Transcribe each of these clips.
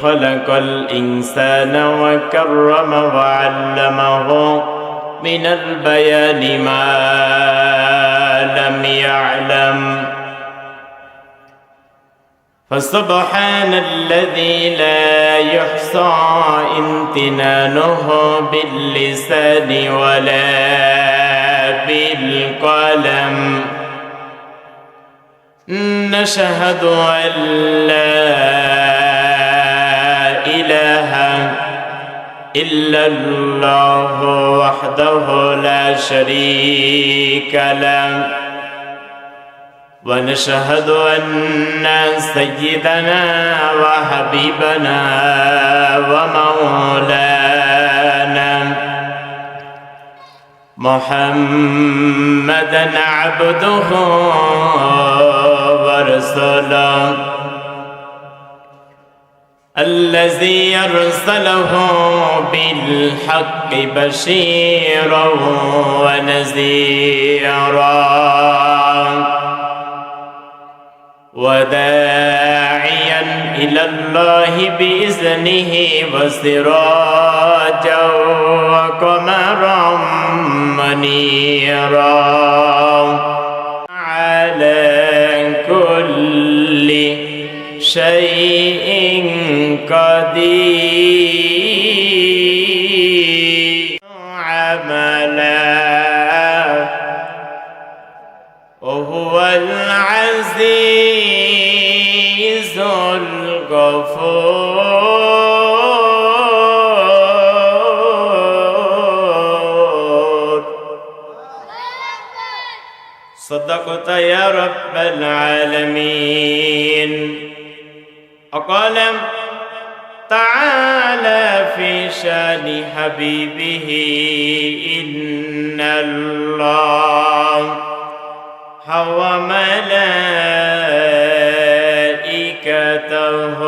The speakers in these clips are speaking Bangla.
خلق الإنسان وكرم وعلمه من البيان ما لم يعلم فسبحان الذي لا يحصى امتنانه باللسان ولا بالقلم نشهد أن لا إله إلا الله وحده لا شريك له ونشهد أن سيدنا وحبيبنا ومولانا محمدا عبده ورسوله الذي أرسله بالحق بشيرا ونذيرا وداعيا إلى الله بإذنه وسراجا وقمرا منيرا على كل شيء قدير عملا وهو العزيز الغفور صدقت يا رب العالمين وقال تعالى في شان حبيبه إن الله وملائكته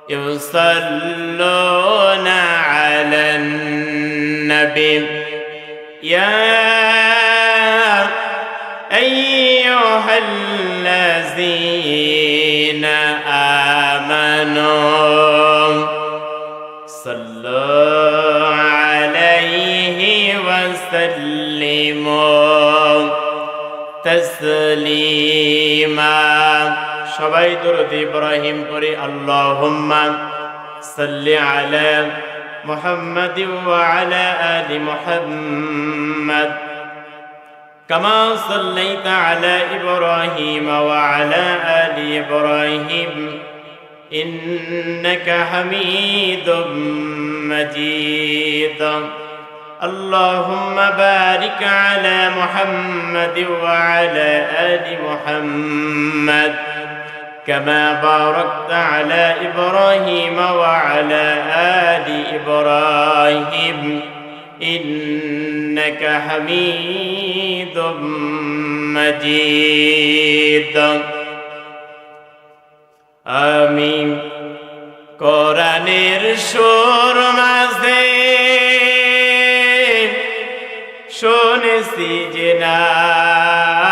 يصلون على النبي يا أيها الذين آمنوا صلوا عليه وسلموا تسليما সবাই দরুদ ইব্রাহিম পড়ি আল্লাহুম্মা সাল্লি আলা মুহাম্মাদ ওয়া আলা আলি মুহাম্মাদ كما صليت على إبراهيم وعلى آل إبراهيم إنك حميد مجيد اللهم بارك على محمد وعلى آل محمد كما باركت على إبراهيم وعلى آل إبراهيم إنك حميد مجيد آمين কোরআনের সুর মাঝে শুনেছি যে নাম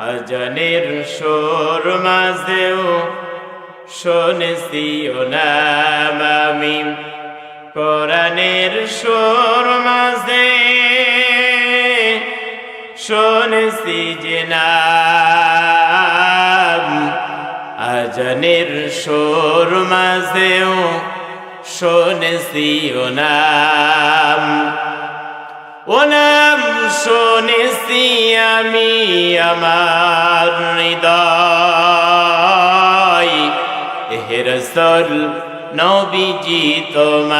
আজানের সুর মাঝেও শুনেছি ও নাম আমি কোরআনের সুর মাঝে শুনেছি যে নাম আজানের সুর মাঝেও শুনেছি ও নাম শুনেছি আমি আমার হৃদয় হে রাসূল নবীজি তোমায়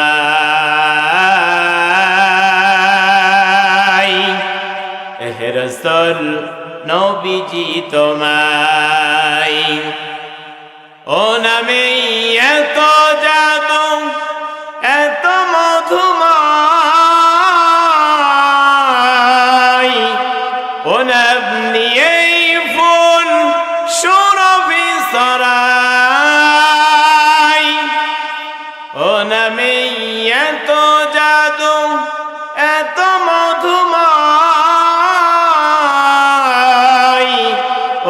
হে রাসূল নবীজি তোমায় ও নামে এত জাদু এত মধুময় ও নাম নিয়ে ফুল সুরভি সরাই ও নামে এত জাদু এত মধুময়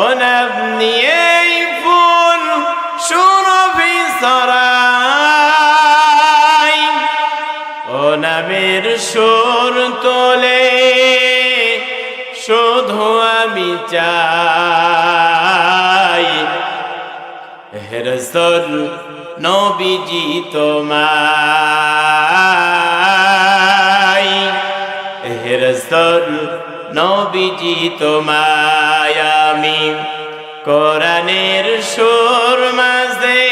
ও নাম সুর তোলে শুধু আমি চাই হে রাসূল নবীজি তোমায় হে রাসূল নবীজি তোমায় আমি কোরআনের সুর মাঝে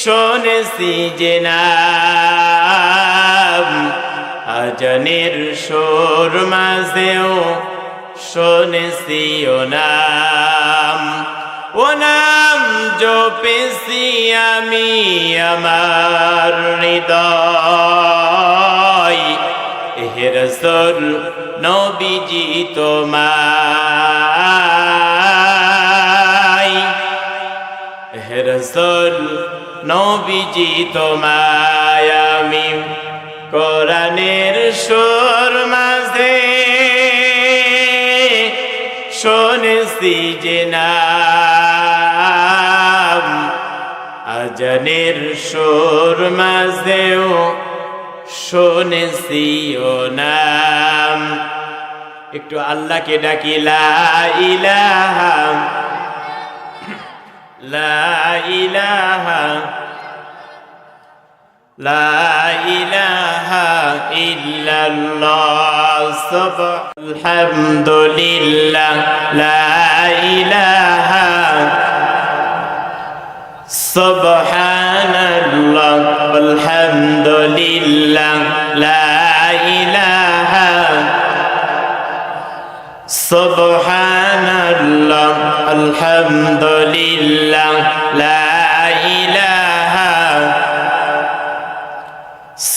শুনেছি যে নাম আজানের সুর মাঝেও শুনেছি ও নাম জপেছি আমি আমার হৃদয় হে রাসূল নবীজি তোমায় হে রাসূল নবীজি তোমায় আমি কোরআনের সুর মাঝে শুনেছি যে নাম আজানের সুর মাঝেও শুনেছি ও নাম একটু আল্লাহকে ডাকি লা ইলাহা লা ইলাহা লা ইলাহা ইল্লাল্লাহ সুবহানাল্লাহ লা ইলাহা সুবহানাল্লাহ আলহামদুলিল্লাহ লা ইলাহা সুবহানাল্লাহ আলহামদুলিল্লাহ লা ইলাহা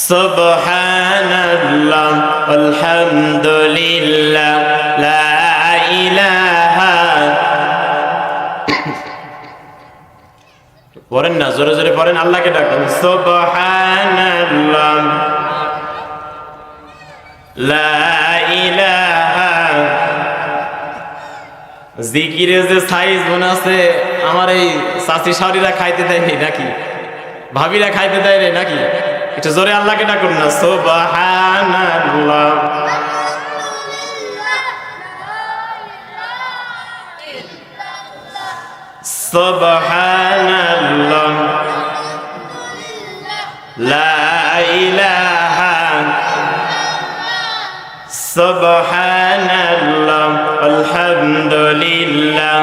সুবহানাল্লাহ আলহামদুলিল্লাহ লা ইলাহা পড়েন না জোরে জোরে পড়েন আল্লাহকে ডাকুন সুবহানাল্লাহ লা ইলাহা জিকিরের যে সাইজ মনে আছে আমার এই চাচি শাশুড়িরা খাইতে দেয়নি নাকি ভাবিরা খাইতে দেয় রে নাকি একটু জোরে আল্লাহকে ডাকুন না সুবহানাল্লাহ সুবহানাল্লাহ লা ইলাহা সুবহানাল্লাহ আলহামদুলিল্লাহ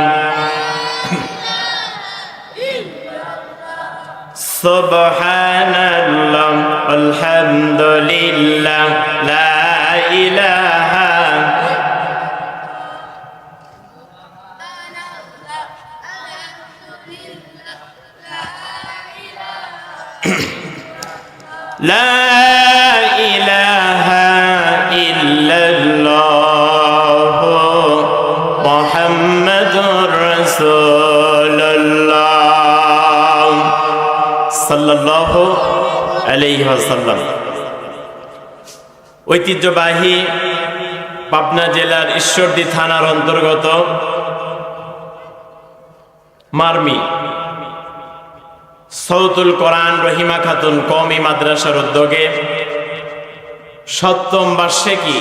সুবহানাল্লাহ আলহামদুলিল্লাহ লা ইলাহা লা ইলাহা ইল্লাল্লাহ মুহাম্মাদুর রাসূলুল্লাহ সাল্লাল্লাহু আলাইহি ওয়াসাল্লাম। ঐতিহ্যবাহী পাবনা জেলার ঈশ্বরদী থানার অন্তর্গত মারমি সৌতুল কোরআন রহিমা খাতুন কওমি মাদ্রাসার উদ্যোগে ৭ম বার্ষিকী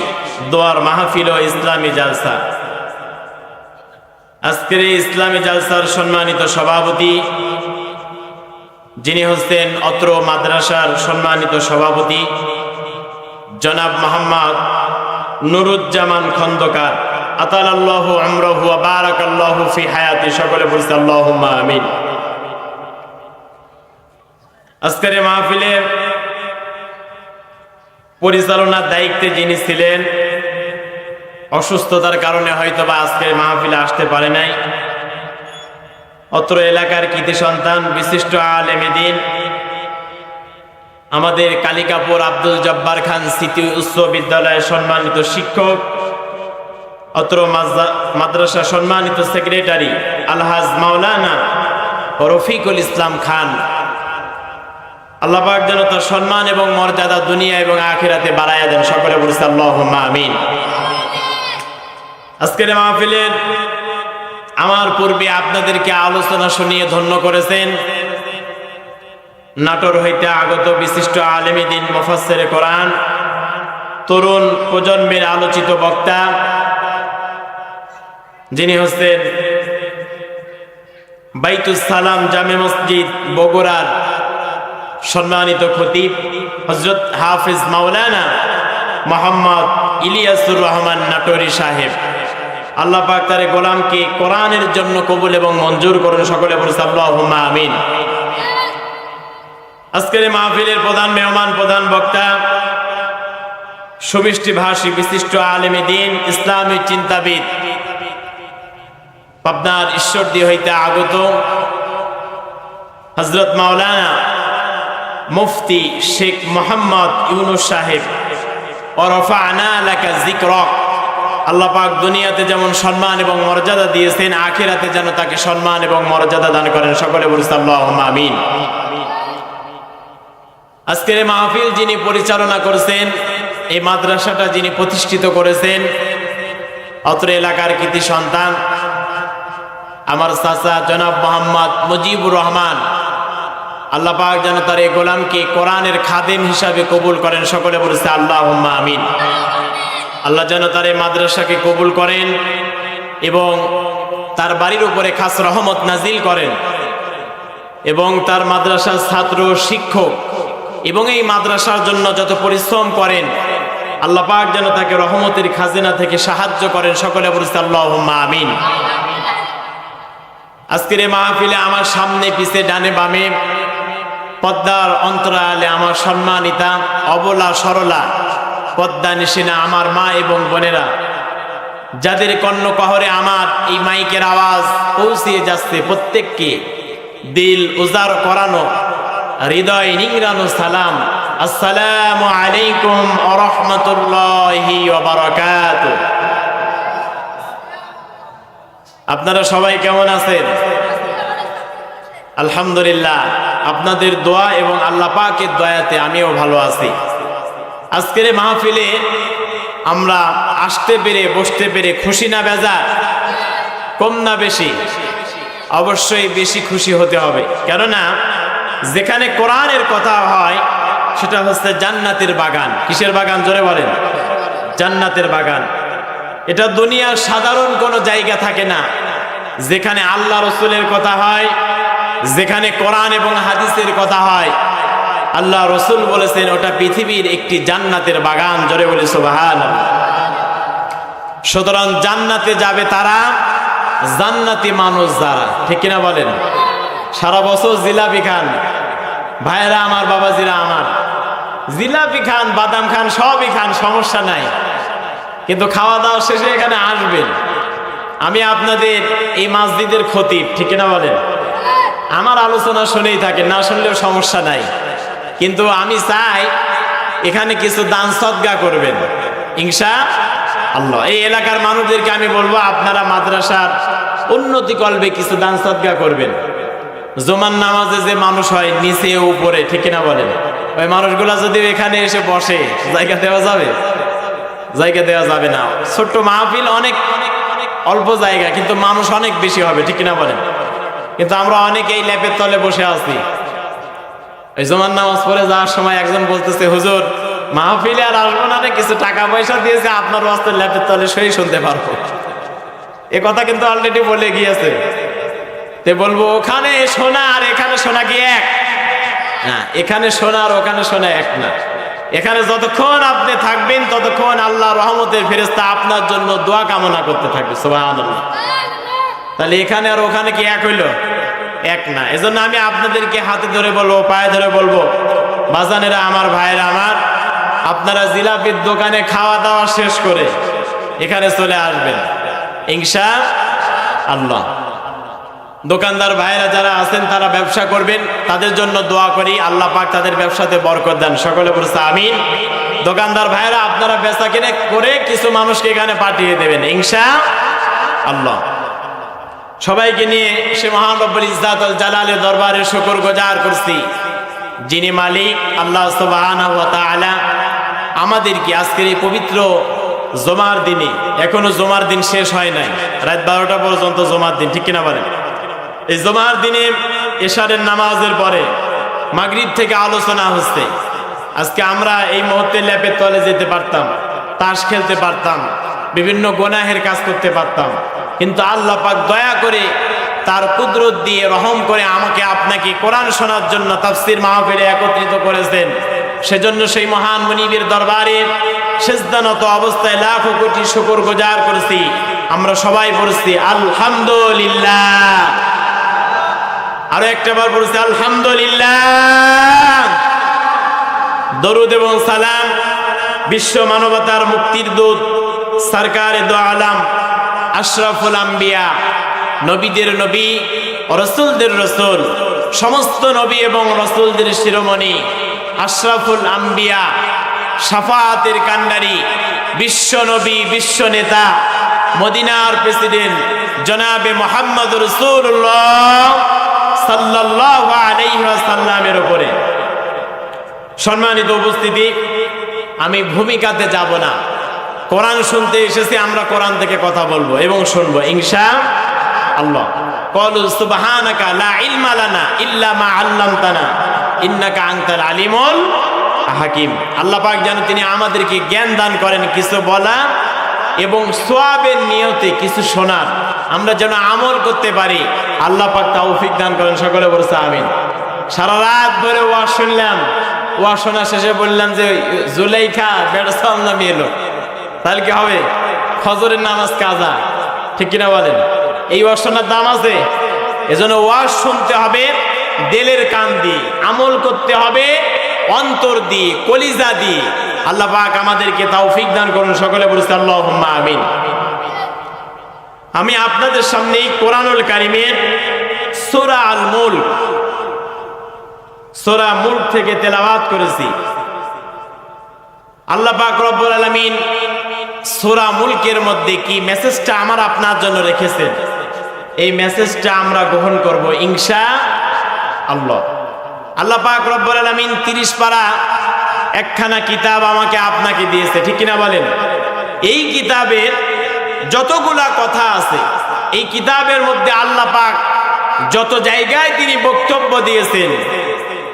দোয়ার মাহফিল ও ইসলামী জালসা। আজকের এই ইসলামী জালসার সম্মানিত সভাপতি যিনি হচ্ছেন অত্র মাদ্রাসার সম্মানিত সভাপতি জনাব মোহাম্মদ নুরুজ্জামান খন্দকার আতালাল্লাহু আমরাহু ওয়া বারাকাল্লাহু ফি হায়াতি, সকলে বলছি আল্লাহুম্মা আমিন। আজকের এই মাহফিলের পরিচালনার দায়িত্বে যিনি ছিলেন, অসুস্থতার কারণে হয়তোবা আজকের মাহফিলে আসতে পারে নাই, অত্র এলাকার কৃতি সন্তান বিশিষ্ট আলেমে দ্বীন আমাদের কালিকাপুর আব্দুল জব্বার খান স্মৃতি উচ্চ বিদ্যালয়ের সম্মানিত শিক্ষক, অত্র মাদ্রাসা সম্মানিত সেক্রেটারি আলহাজ মাওলানা রফিকুল ইসলাম খান, আল্লাহ পাক যেন তার সম্মান এবং মর্যাদা দুনিয়া এবং আখিরাতে বাড়াইয়া দেন, সকলে বলছি আল্লাহুম্মা আমিন। আজকের মাহফিলের আমার পূর্বে আপনাদেরকে আলোচনা শুনিয়ে ধন্য করেছেন নাটোর হইতে আগত বিশিষ্ট আলেমী দ্বীন মুফাসসিরে কোরআন, তরুণ প্রজন্মের আলোচিত বক্তা, যিনি হচ্ছেন বাইতুস সালাম জামে মসজিদ বগুড়ার সম্মানিত খতিব হযরত হাফেজ মাওলানা মোহাম্মদ ইলিয়াসুর রহমান নাটোরি সাহেব। আল্লাহ পাক তার গোলামকে কোরআনের জন্য কবুল এবং মঞ্জুর করুন, সকলে বলুন আল্লাহুম্মা আমিন। আজকের এই মাহফিলের প্রধান মেহমান, প্রধান বক্তা, সুমিষ্টি ভাষী বিশিষ্ট আলেমী দ্বীন, ইসলামী চিন্তাবিদ, পাবনার ঈশ্বরদী হইতে আগত হযরত মাওলানা মুফতি শেখ মোহাম্মদ ইউনুস সাহেব। ওয়ারাফা'না লাকা যিকরাক। আল্লাহ পাক দুনিয়াতে যেমন সম্মান এবং মর্যাদা দিয়েছেন, আখিরাতে যেন তাকে সম্মান এবং মর্যাদা দান করেন, সকলে বলুন আল্লাহুম্মা আমিন। আজকের এই মাহফিল যিনি পরিচালনা করেছেন, এই মাদ্রাসাটা যিনি প্রতিষ্ঠিত করেছেন, অত্র এলাকার কৃতি সন্তান আমার চাচা জনাব মোহাম্মদ মুজিবুর রহমান। আল্লাহ পাক যেন তার এই গোলামকে কোরআনের খাদেম হিসাবে কবুল করেন, সকলে বলছে আল্লাহুম্মা আমিন। আল্লাহ যেন তার এই মাদ্রাসাকে কবুল করেন এবং তার বাড়ির উপরে খাস রহমত নাজিল করেন এবং তার মাদ্রাসার ছাত্র, শিক্ষক এবং এই মাদ্রাসার জন্য যত পরিশ্রম করেন, আল্লাহ পাক যেন তাকে রহমতের খাজনা থেকে সাহায্য করেন, সকলে বলছে আল্লাহুম্মা আমিন। আজকের এই মাহফিলে আমার সামনে পিছে ডানে বামে পদ্মার অন্তরালে আমার সম্মানিতা অবলা সরলা পদ্মা নিশিনা আমার মা এবং বোনেরা, যাদের কর্ণকহরে আমার এই মাইকের আওয়াজ পৌঁছিয়ে যাচ্ছে, প্রত্যেককে দিল উজাড় করানো, হৃদয় নিংড়ানো সালাম, আসসালামু আলাইকুম ওয়া রাহমাতুল্লাহি ওয়া বারাকাতুহু। আপনারা সবাই কেমন আছেন? আলহামদুলিল্লাহ, আপনাদের দোয়া এবং আল্লাহ পাকের দয়াতে আমিও ভালো আছি। আজকের এই মাহফিলে আমরা আসতে পেরে, বসতে পেরে খুশি না বেজার? কম না বেশি? অবশ্যই বেশি খুশি হতে হবে, কেননা যেখানে কোরআনের কথা হয় সেটা হচ্ছে জান্নাতের বাগান। কিসের বাগান? জোরে বলেন। জান্নাতের বাগান। এটা দুনিয়ার সাধারণ কোনো জায়গা থাকে না। যেখানে আল্লাহ রসুলের কথা হয়, যেখানে কোরআন এবং হাদিসের কথা হয়, আল্লাহ রসুল বলেছেন ওটা পৃথিবীর একটি জান্নাতের বাগান। জোরে বলে সুবহানাল্লাহ। সুতরাং জান্নাতে যাবে তারা, জান্নাতি মানুষ যারা, ঠিক কিনা বলেন? সারা বছর জিলাপি খান, ভাইরা আমার, বাবাজিরা আমার, জিলাপি খান, বাদাম খান, সবই খান, সমস্যা নাই, কিন্তু খাওয়া দাওয়া শেষে এখানে আসবেন। আমি আপনাদের এই মসজিদের খতিব, ঠিক কিনা বলেন? আমার আলোচনা শুনেই থাকেন, না শুনলেও সমস্যা নাই, কিন্তু আমি চাই এখানে কিছু দান সদকা করবেন ইনশাআল্লাহ। এই এলাকার মানুষদেরকে আমি বলবো আপনারা মাদ্রাসার উন্নতি কল্পে কিছু দান সদকা করবেন। জুমার নামাজে যে মানুষ হয় নিচে উপরে, ঠিক কিনা বলেন? ওই মানুষগুলা যদি এখানে এসে বসে, জায়গা দেওয়া যাবে? জায়গা দেওয়া যাবে না। ছোট্ট মাহফিল, অনেক অল্প জায়গা, কিন্তু মানুষ অনেক বেশি হবে, ঠিক কিনা বলেন? কিন্তু আমরা অনেকেই ল্যাপের তলে বসে আছি। ওই জুমার নামাজ পড়ে যাওয়ার সময় একজন বলতেছে, হুজুর মাহফিলে আর আসবো না, কিছু টাকা পয়সা দিয়েছে, আপনার ওয়াস্তে ল্যাপের তলে সই শুনতে পারবো। এ কথা কিন্তু অলরেডি বলে গিয়েছে। তে বলবো ওখানে শোনা আর এখানে শোনা কি এক? না, এখানে শোনা আর ওখানে শোনা এক না। এখানে যতক্ষণ আপনি থাকবেন ততক্ষণ আল্লাহ রহমতের ফেরেশতা আপনার জন্য দোয়া কামনা করতে থাকবে। সুবহানাল্লাহ। তাহলে এখানে আর ওখানে কি এক হইল? এক না। এজন্য আমি আপনাদেরকে হাতে ধরে বলবো, পায়ে ধরে বলবো, বাজানেরা আমার, ভাইয়েরা আমার, আপনারা জিলাপির দোকানে খাওয়া দাওয়া শেষ করে এখানে চলে আসবেন ইনশাআল্লাহ। দোকানদার ভাইয়েরা যারা আছেন তারা ব্যবসা করবেন, তাদের জন্য দোয়া করি, আল্লাহ পাক তাদের ব্যবসাতে বরকত দেন, সকলে বলছে আমিন। দোকানদার ভাইয়েরা আপনারা বেচা কিনে করে কিছু মানুষকে এখানে পাঠিয়ে দেবেন ইনশাআল্লাহ। সবাইকে নিয়ে সে মহান রব্বুল ইজ্জাত ওয়াল জালালের দরবারে শুকরগুজার করছি, যিনি মালিক আল্লাহ সুবহানাহু ওয়া তাআলা আমাদেরকে আজকের এই পবিত্র জুমার দিনে, এখনো জুমার দিন শেষ হয় নাই, রাত 12টা পর্যন্ত জুমার দিন, ঠিক কিনা বলেন? এই জুমার দিনে এশারের নামাজের পরে মাগরিব থেকে আলোচনা হচ্ছে। আজকে আমরা এই মুহূর্তে ল্যাপের তলে যেতে পারতাম, তাস খেলতে পারতাম, বিভিন্ন গুনাহের কাজ করতে পারতাম, কিন্তু আল্লাহ পাক দয়া করে তার কুদরত দিয়ে রহম করে আমাকে আপনাকে কোরআন শোনার জন্য তাফসীর মাহফিলে একত্রিত করেছেন। সেজন্য সেই মহান মুনিবের দরবারে সিজদানত অবস্থায় লাখো কোটি শুকর গুজার করেছি। আমরা সবাই পড়ছি আলহামদুলিল্লাহ, আরো একটা বার পড়ছি আলহামদুলিল্লাহ। দরুদ এবং সালাম বিশ্ব মানবতার মুক্তির দূত সরকারে দো আলম আশরাফুল আম্বিয়া, নবীদের নবী, রাসূলদের রাসূল, সমস্ত নবী এবং রাসূলদের শিরোমণি আশরাফুল আম্বিয়া, শাফাআতের কান্ডারি, বিশ্ব নবী, বিশ্ব নেতা, মদিনার প্রেসিডেন্ট জনাবে মুহাম্মদ রাসূলুল্লাহ সাল্লাল্লাহু আলাইহি ওয়াসাল্লামের উপরে। সম্মানিত উপস্থিতি, আমি ভূমিকাতে যাব না, কোরআন শুনতে এসেছি, আমরা কোরআন থেকে কথা বলবো এবং শুনবো ইনশাআল্লাহ। ক্বালু সুবহানাকা লা ইলমা লানা ইল্লা মা আল্লামতানা ইন্নাকা আনতাল আলিমুল হাকিম। আল্লাহ পাক যেন তিনি আমাদেরকে জ্ঞান দান করেন কিছু বলা এবং সওয়াবের নিয়তে কিছু শোনার, আমরা যেন আমল করতে পারি। আল্লাহ পাক তৌফিক দান করেন, সকলে বলছে আমিন। সারা রাত ধরে ওয়াজ শুনলাম, ওয়াজ শোনা শেষে বললাম যে জুলাইখা বেড়সাল নামে এলো, তাহলে কি হবে? ফজরের নামাজ কাজা, ঠিক কিনা বলেন? এই ওয়াজ শোনার দাম আছে। এজন্য ওয়াজ শুনতে হবে দিলের কান দিয়ে, আমল করতে হবে অন্তর দিয়ে, কলিজা দিয়ে। আল্লাহ পাক আমাদেরকে তৌফিক দান করুন, সকলে বলছি আল্লাহুম্মা আমিন। আমি আপনাদের সামনে কোরআনুল কারীমের সূরা আল মুলক, সূরা মুলক থেকে তেলাওয়াত করেছি। আল্লাহ পাক রব্বুল আলামিন সূরা মুলকের মধ্যে কি মেসেজটা আমার আপনার জন্য রেখেছেন, এই মেসেজটা আমরা গ্রহণ করব ইনশাআল্লাহ। আল্লাহ পাক রব্বুল আলামিন 30 পারা একখানা কিতাব আমাকে আপনাকে দিয়েছে, ঠিক কিনা বলেন? এই কিতাবের যতগুলা কথা আছে, এই কিতাবের মধ্যে আল্লাহ পাক যত জায়গায় তিনি বক্তব্য দিয়েছেন,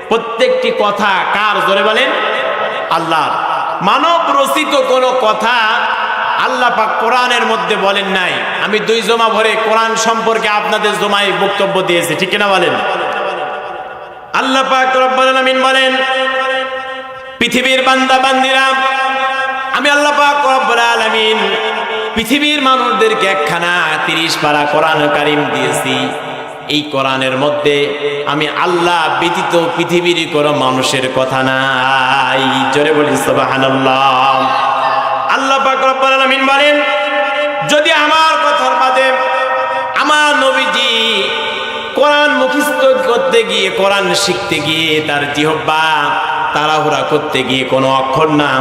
প্রত্যেকটি কথা কার? জোরে বলেন আল্লাহর। মানব রচিত কোনো কথা আল্লাহ পাক কোরআনের মধ্যে বলেন নাই। আমি 2 জমা ভরে কোরআন সম্পর্কে আপনাদের জমায় বক্তব্য দিয়েছি, ঠিক কিনা বলেন? আল্লাহ পাক রব্বুল আলামিন বলেন, পৃথিবীর বান্দা বান্দিরা, আমি আল্লাহ পাক রব্বুল আলামিন পৃথিবীর মানুষদেরকে একখানা 30 পারা কোরআন কারীম দিয়েছি। এই কোরআনের মধ্যে আমি আল্লাহ ব্যতীত পৃথিবীর কোনো মানুষের কথা নাই। জোরে বলি সুবহানাল্লাহ। আল্লাহ পাক রব্বুল আলামিন বলেন, যদি আমার কথার বাদে আমার নবীজি কোরআন মুখস্থ করতে গিয়ে, কোরআন শিখতে গিয়ে তার জিহ্বা তাড়াহুড়া করতে গিয়ে কোনো অক্ষর না,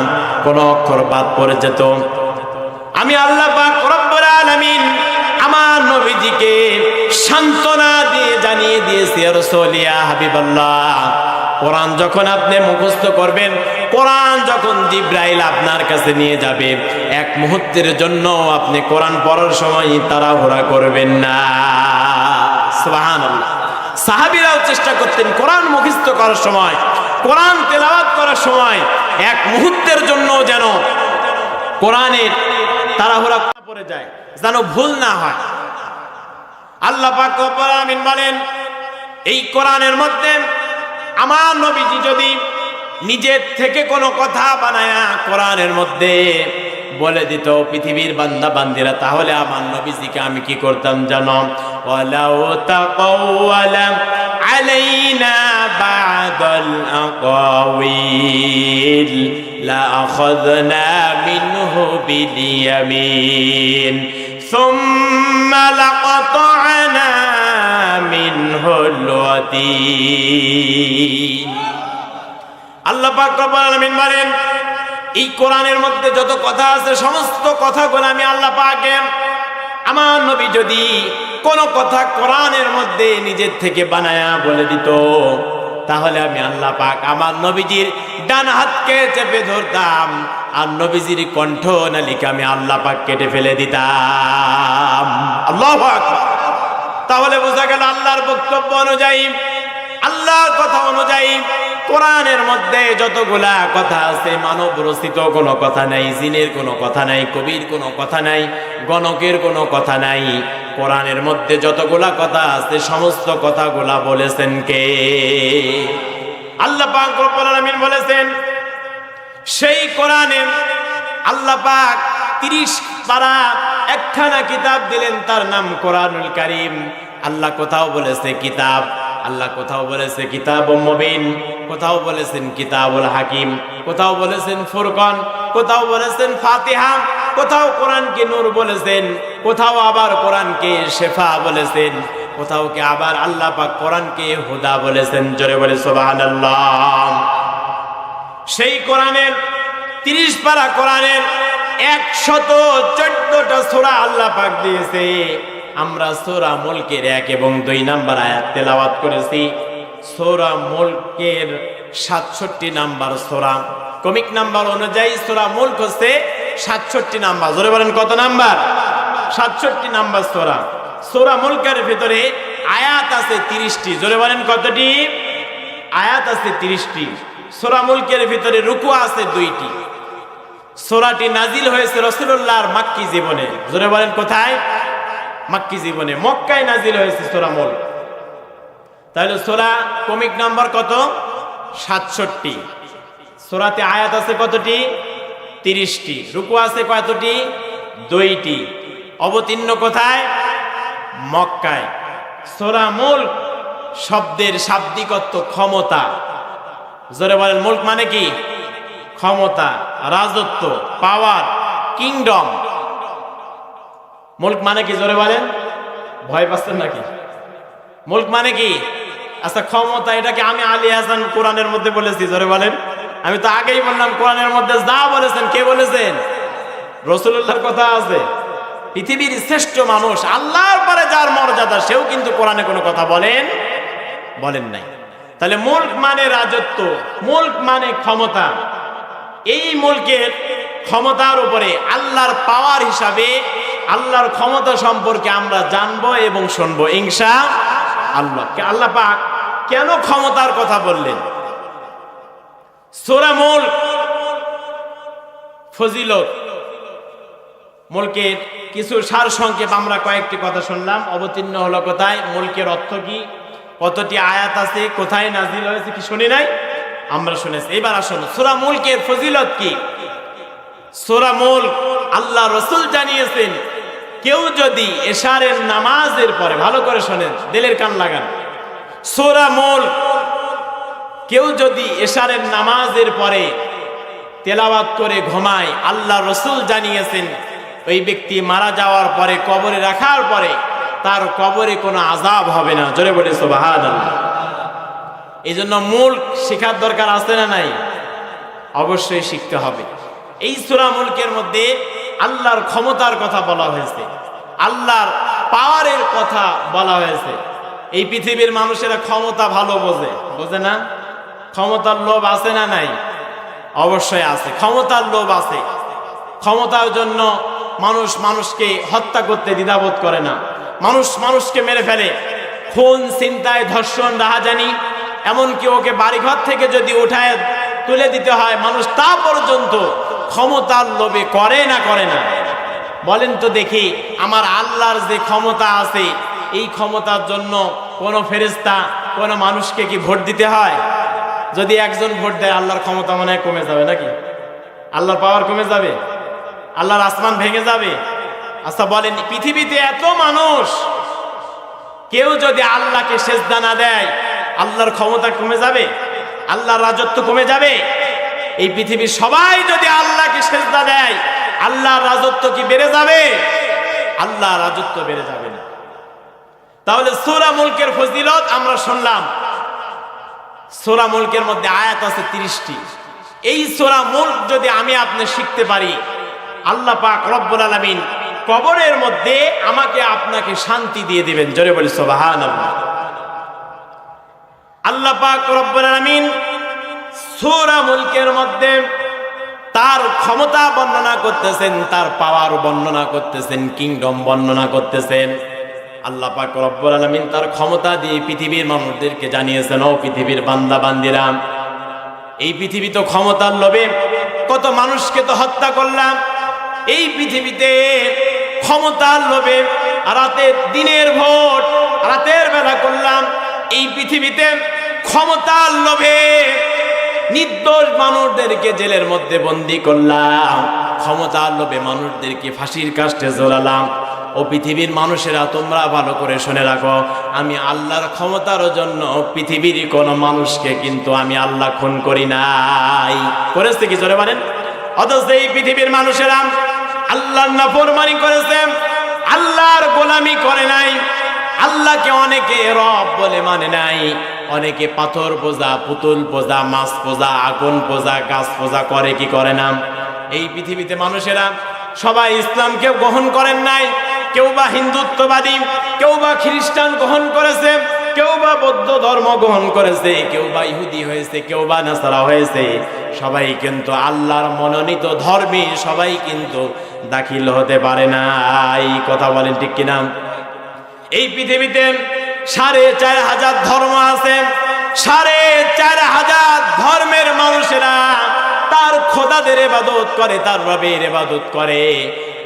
কোনো অক্ষর বাদ পড়ে যেত, আমি আল্লাহ পাক রব্বুল আলামিন আমার নবীজিকে সান্ত্বনা দিয়ে জানিয়ে দিয়েছি, ইয়া রাসূল ইয়া হাবিবাল্লাহ, কোরআন যখন আপনি মুখস্থ করবেন, কোরআন যখন জিবরাইল আপনার কাছে নিয়ে যাবে, এক মুহূর্তের জন্য আপনি কোরআন পড়ার সময় তাড়াহুড়া করবেন না। সুবহানাল্লাহ। সাহাবীরাও চেষ্টা করতেন কোরআন মুখস্থ করার সময়, কোরআন তেলাওয়াত করার সময় এক মুহূর্তের জন্য যেন কোরআনের তাড়াহুড়া পড়ে যায়, যেন ভুল না হয়। আল্লাহ পাক রব্বুল আলামিন বলেন, এই কোরআনের মধ্যে আমার নবীজি যদি নিজের থেকে কোনো কথা বানায়া কোরআনের মধ্যে বলে দিত পৃথিবীর বান্দা বান্দিরা, তাহলে আমার নবীজিকে আমি কি করতাম জানো? ওয়ালাউ তাকাওয়ালা আলাইনা বা'দাল আকাওয়িল লা আখাযনা মিনহু বিল ইয়ামিন সুম্মা লাকাতা'না মিনহুল ওয়াতিন। আল্লাহ পাক রব্বুল আলামিন বলেন, এই কোরআনের মধ্যে যত কথা আছে, সমস্ত কথাগুলো আমি আল্লাহ পাকের, আমার নবী যদি কোন কথা কোরআনের মধ্যে নিজের থেকে বানায়া বলে দিত, তাহলে আমি আল্লাহ পাক আমার নবীজির ডান হাতকে চেপে ধরতাম, আর নবীজির কণ্ঠ নালিকা আমি আল্লাহ পাক কেটে ফেলে দিতাম। আল্লাহু আকবার। তাহলে বোঝা গেল আল্লাহর বক্তব্য অনুযায়ী আল্লাহর কথা অনুযায়ী কোরআনের মধ্যে যতগুলা কথা আছে মানব রচিত কোনো কথা নাই, জিনের কোনো কথা নাই, কবির কোনো কথা নাই, গণকের কোনো কথা নাই। কোরআনের মধ্যে যতগুলা কথা আছে সমস্ত কথাগুলা বলেছেন কে? আল্লাহ পাক রব্বুল আলামিন বলেছেন। সেই কোরআনে আল্লাহ পাক 30 পারা একখানা কিতাব দিলেন, তার নাম কোরআনুল কারীম। আল্লাহ কোথাও বলেছে কিতাব, আল্লাহ কোথাও বলেছে কিতাবুম মুবিন, কোথাও বলেছেন কিতাবুল হাকিম, কোথাও বলেছেন ফুরকান, কোথাও বলেছেন ফাতিহা, কোথাও কোরআনকে নূর বলেছেন, কোথাও আবার কোরআনকে শেফা বলেছেন, কোথাও কি আবার আল্লাহ পাক কোরআনকে হুদা বলেছেন। জোরে বলে সুবহানাল্লাহ। সেই কোরআনের 30 পারা কোরআনের 114টা সূরা আল্লাহ পাক দিয়েছে। আমরা সূরা মুলকের 1 এবং 2 নাম্বার আয়াত তেলাওয়াত করেছি। সূরা মুলকের 67 নাম্বার সূরা, কমিক নাম্বার অনুযায়ী সূরা মুলক হচ্ছে 67 নাম্বার। জোরে বলেন কত নাম্বার? 67 নাম্বার সূরা। সূরা মুলকের ভিতরে আয়াত আছে 30টি। জোরে বলেন কতটি? আয়াত আছে 30টি। সূরা মুলকের ভিতরে রুকু আছে 2টি। সূরাটি নাজিল হয়েছে রাসূলুল্লাহর মক্কি জীবনে। জোরে বলেন কোথায়? মক্কি জীবনে, মক্কায় নাজিল হয়েছে সূরা মুলক। তাহলে সূরা কমিক নাম্বার কত? 67। সূরাতে আয়াত আছে কতটি? 30টি। রুকু আছে কতটি? 2টি। অবতীর্ণ কোথায়? মক্কায়। সূরা মুলক শব্দের শাব্দিক অর্থ ক্ষমতা। জোরে বলেন মুলক মানে কি? ক্ষমতা, রাজত্ব, পাওয়ার, কিংডম। মুলক মানে কি? জোরে বলেন। ভয় পাচ্ছেন নাকি? মুলক মানে কি? আচ্ছা ক্ষমতা, এটাকে আমি আলী হাসান কোরআনের মধ্যে বলেছি? জোরে বলেন। আমি তো আগেই বললাম কোরআনের মধ্যে যা বলেছেন, কে বলেছেন? রাসূলুল্লাহর কথা আছে। পৃথিবীর শ্রেষ্ঠ মানুষ, আল্লাহর পরে যার মর্যাদা, সেও কিন্তু কোরআনে কোনো কথা বলেন নাই। তাহলে মুলক মানে রাজত্ব, মুলক মানে ক্ষমতা। এই মুলকের ক্ষমতার উপরে আল্লাহর পাওয়ার হিসাবে আল্লাহর ক্ষমতা সম্পর্কে আমরা জানবো এবং শুনবো ইনশাআল্লাহ। আল্লাহ পাক কেন ক্ষমতার কথা বললেন? সূরা মুলক ফজিলত, মুলকের কিছু সার সংক্ষেপ আমরা কয়েকটি কথা শুনলাম। অবতীর্ণ হলো কোথায়? মুলকের অর্থ কি? কতটি আয়াত আছে? কোথায় নাজিল হয়েছে? কি শুনি নাই? আমরা শুনেছি। এবার আসুন সূরা মুলকের ফজিলত কি? সূরা মুলক আল্লাহ রাসূল জানিয়েছেন, কেউ যদি এশারের নামাজের পরে, ভালো করে শোনেন, দিলের কান লাগান, সূরা মুলক কেউ যদি এশারের নামাজের পরে তেলাওয়াত করে ঘুমায়, আল্লাহ রাসূল জানিয়েছেন ওই ব্যক্তি মারা যাওয়ার পরে, কবরে রাখার পরে তার কবরে কোনো আযাব হবে না। জোরে বলে সুবহানাল্লাহ। এই জন্য মুলক শেখার দরকার আছে না নাই? অবশ্যই শিখতে হবে। এই সূরা মুলকের মধ্যে আল্লাহর ক্ষমতার কথা বলা হয়েছে, আল্লাহর পাওয়ারের কথা বলা হয়েছে। এই পৃথিবীর মানুষেরা ক্ষমতা ভালো বোঝে না? ক্ষমতার লোভ আছে না নাই? অবশ্যই আছে, ক্ষমতার লোভ আছে। ক্ষমতার জন্য মানুষ মানুষকে হত্যা করতে দ্বিধাবোধ করে না। মানুষ মানুষকে মেরে ফেলে, খুন, ছিনতাই, ধর্ষণ, রাহাজানি, এমনকি ওকে বাড়িঘর থেকে যদি উঠায় তুলে দিতে হয়, মানুষ তা পর্যন্ত ক্ষমতার লোভে করে না? বলেন তো দেখি, আমার আল্লাহর যে ক্ষমতা আছে, এই ক্ষমতার জন্য কোন ফেরেশতা কোন মানুষকে কি ভোট দিতে হয়? যদি একজন ভোট দেয়, আল্লাহর ক্ষমতা মনে হয় কমে যাবে নাকি? আল্লাহর পাওয়ার কমে যাবে? আল্লাহর আসমান ভেঙে যাবে? আচ্ছা বলেন, পৃথিবীতে এত মানুষ, কেউ যদি আল্লাহকে সেজদা না দেয়, আল্লাহর ক্ষমতা কমে যাবে? আল্লাহর রাজত্ব কমে যাবে? এই পৃথিবীর সবাই যদি আল্লাহকে সেজদা দেয়, আল্লাহর রাজত্ব কি বেড়ে যাবে? আল্লাহর রাজত্ব বেড়ে যাবে না। তাহলে সূরা মুলকের ফজিলত আমরা শুনলাম। সূরা মুলকের মধ্যে আয়াত আছে 30টি। এই সূরা মুলক যদি আমি আপনি শিখতে পারি, আল্লাহ পাক রব্বুল আলামিন কবরের মধ্যে আমাকে আপনাকে শান্তি দিয়ে দিবেন। জোরে বলি সুবহানাল্লাহ। আল্লাহ পাক রব্বুল আলামিন সূরা মুলকের মধ্যে তার ক্ষমতা বর্ণনা করতেছেন, তার পাওয়ার বর্ণনা করতেছেন, কিংডম বর্ণনা করতেছেন। আল্লাহ পাক রব্বুল আলামিন তার ক্ষমতা দিয়ে পৃথিবীর মানুষদেরকে জানিয়েছেন, ও পৃথিবীর বান্দা বান্দিরা, এই পৃথিবী তো ক্ষমতার লোভে কত মানুষকে তো হত্যা করলাম। এই পৃথিবীতে ক্ষমতার লোভে রাতের দিনের ভোট রাতের বেলা করলাম। এই পৃথিবীতে ক্ষমতার লোভে নির্দোষ মানুষদেরকে জেলের মধ্যে বন্দী করলাম। ক্ষমতার লোভে মানুষদেরকে ফাঁসির কাস্টে ঝোলালাম। ও পৃথিবীর মানুষেরা, তোমরা ভালো করে শুনে রাখো, আমি আল্লাহর ক্ষমতার জন্য পৃথিবীর কোন মানুষকে কিন্তু আমি আল্লাহ খুন করি নাই। করেছে কি জোরে বলেন? অথচ এই পৃথিবীর মানুষেরা আল্লাহর নাফরমানি করেছে, আল্লাহর গোলামি করে নাই। আল্লাহকে অনেকে রব বলে মানে নাই, অনেকে পাথর পূজা, পুতুল পূজা, মাছ পূজা, আগুন পূজা, গাছ পূজা করে কি করে না। এই পৃথিবীতে মানুষেরা সবাই ইসলামকে গ্রহণ করেন নাই। কেউ বা হিন্দুত্ববাদী, কেউ বা খ্রিস্টান গ্রহণ করেছে, কেউ বা বৌদ্ধ ধর্ম গ্রহণ করেছে, কেউ বা ইহুদি হয়েছে, কেউ বা নাসারা হয়েছে। সবাই কিন্তু আল্লাহর মনোনীত ধর্মে সবাই কিন্তু দাখিল হতে পারে না। এই কথা বলেন ঠিক কিনা? এই পৃথিবীতে ৪,৫০০ ধর্ম আছে। ৪,৫০০ ধর্মের মানুষেরা তার খোদাদের ইবাদত করে, তার রবের ইবাদত করে।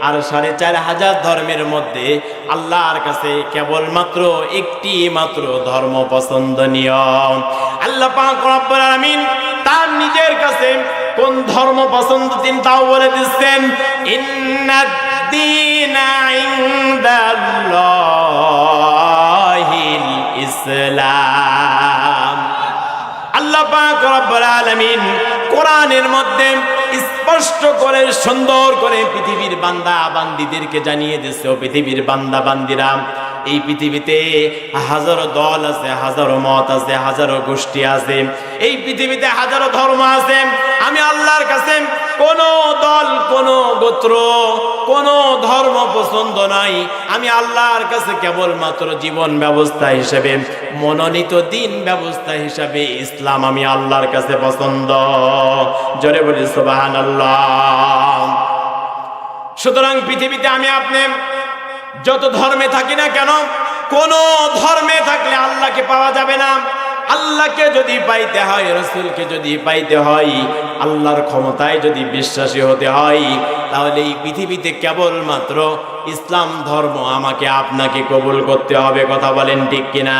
আর ৪,৫০০ ধর্মের মধ্যে আল্লাহর কাছে কেবলমাত্র একটি মাত্র ধর্ম পছন্দনীয়। আল্লাহ পাক রব্বুল আলামিন তার নিজের কাছে কোন ধর্ম পছন্দ তিনি তাও বলে দিচ্ছেন, ইন্নাদ দীনা ইনদাল্লাহিল ইসলাম। আল্লাহ পাক রব্বুল আলামিন কোরআনের মধ্যে স্পষ্ট করে সুন্দর করে পৃথিবীর বান্দা বান্দীদেরকে জানিয়ে দিচ্ছে, ও পৃথিবীর বান্দা বান্দিরা, এই পৃথিবীতে হাজারো দল আছে, হাজারো মত আছে, হাজারো গোষ্ঠী আছে, এই পৃথিবীতে হাজারো ধর্ম আছে। আমি আল্লাহর কাছে কোন দল, কোন গোত্র, কোন ধর্ম পছন্দ নাই। আমি আল্লাহর কাছে কেবলমাত্র জীবন ব্যবস্থা হিসেবে, মনোনীত দিন ব্যবস্থা হিসেবে ইসলাম আমি আল্লাহর কাছে পছন্দ। জোরে বলি সুবহানাল্লাহ। সুতরাং পৃথিবীতে আমি আপনি যত ধর্মে থাকি না কেন, কোন ধর্মে থাকলে আল্লাহকে পাওয়া যাবে না। আল্লাহকে যদি পাইতে হয়, রাসূলকে যদি পাইতে হয়, আল্লাহর ক্ষমতায় যদি বিশ্বাসী হতে হয়, তাহলে এই পৃথিবীতে কেবলমাত্র ইসলাম ধর্ম আমাকে আপনাকে কবুল করতে হবে। কথা বলেন ঠিক কিনা?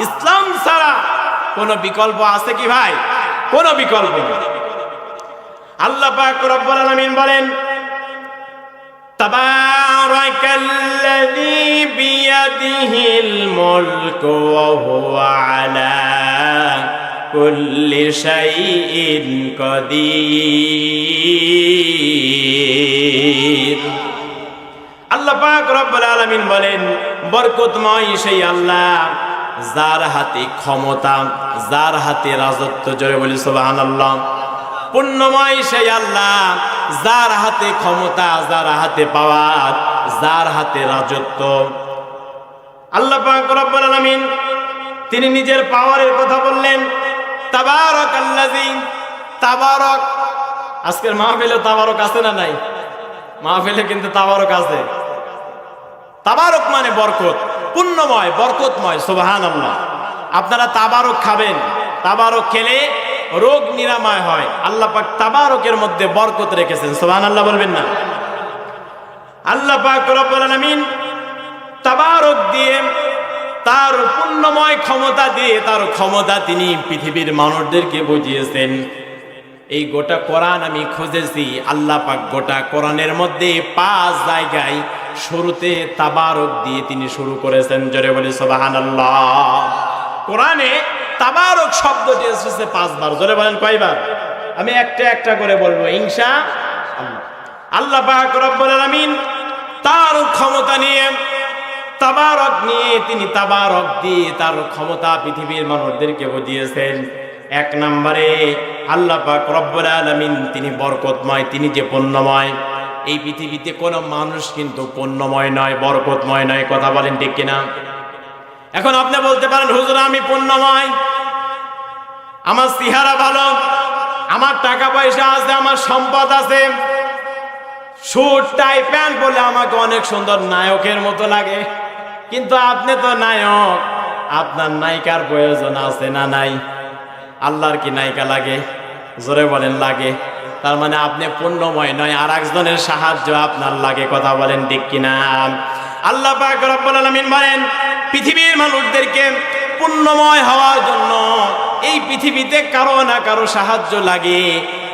ইসলাম ছাড়া কোনো বিকল্প আছে কি ভাই? কোনো বিকল্প নেই। আল্লাহ পাক রব্বুল আলামিন বলেন, তাবারাকাল্লাযী বিয়াদিহিল মুলকু ওয়া হুয়া আলা কুল্লি শাইইন কাদির। আল্লাহ পাক রব্বুল আলামিন বলেন, বরকতময় সেই আল্লাহ যার হাতে ক্ষমতা, যার হাতে রাজত্ব। জোরে বলি সুবহানাল্লাহ। পুণ্যময় সেই আল্লাহ যার হাতে ক্ষমতা, যার হাতে পাওয়ার, যার হাতে রাজত্ব। আল্লাহ পাক রব্বুল আলামিন তিনি নিজের পাওয়ারের কথা বললেন, তাবারাকাল্লাযী। তাবারক, আজকের মাহফিলে তাবারক আছে না নাই? মাহফিলে কিন্তু তাবারক আছে। তাবারক মানে বরকত, পুণ্যময়, বরকতময়। সুবহানাল্লাহ। আপনারা তাবারক খাবেন, তাবারক খেলে রোগ নিরাময় হয়। আল্লাহ পাক তাবারকের মধ্যে বরকত রেখেছেন। সুবহানাল্লাহ বলবেন না? আল্লাহ পাক রব্বুল আলামিন তাবারক দিয়ে, তার পুণ্যময় ক্ষমতা দিয়ে, তার ক্ষমতা তিনি পৃথিবীর মানুষদেরকে বুঝিয়েছেন। এই গোটা কোরআন আমি খুঁজেছি, আল্লাহ পাক গোটা কোরআনের মধ্যে 5 জায়গায় শুরুতে তাবারক দিয়ে তিনি শুরু করেছেন। জোরে বলি সুবহানাল্লাহ। কোরআনে তাবারক শব্দটি এসেছে 5 বার। জোরে বলেন কয়বার? আমি একটা একটা করে বলবো ইনশাআল্লাহ। আল্লাহ পাক রব্বুল আলামিন তার ক্ষমতা নিয়ে, তাবারক নিয়ে, তিনি তাবারক দিয়ে তার ক্ষমতা পৃথিবীর মানুষদেরকে বুঝিয়েছেন। 1 নম্বরে আল্লাহ পাক রব্বুল আলামিন তিনি বরকতময়, তিনি যে পুণ্যময়। এই পৃথিবীতে কোনো মানুষ কিন্তু পুণ্যময় নয়, বরকতময় নয়। কথা বলেন ঠিক কিনা? এখন আপনি বলতে পারেন, হুজুর আমি পুণ্যময়, আমার চেহারা ভালো, আমার টাকা পয়সা আছে, আমার সম্পদ আছে। স্যুট টাই প্যান্ট পরলে আমাকে অনেক সুন্দর নায়কের মতো লাগে, কিন্তু আপনি তো নায়ক, আপনার নায়িকার প্রয়োজন আছে না নাই? আল্লাহর কি নায়িকা লাগে? জোরে বলেন লাগে। তার মানে আপনি পূর্ণময় নয়, আর একজনের সাহায্য আপনার লাগে। কথা বলেন ঠিক কিনা? আল্লাহ পাক রব্বুল আলামিন বলেন পৃথিবীর মানুষদেরকে পূর্ণময় হওয়ার জন্য এই পৃথিবীতে কারো না কারো সাহায্য লাগে।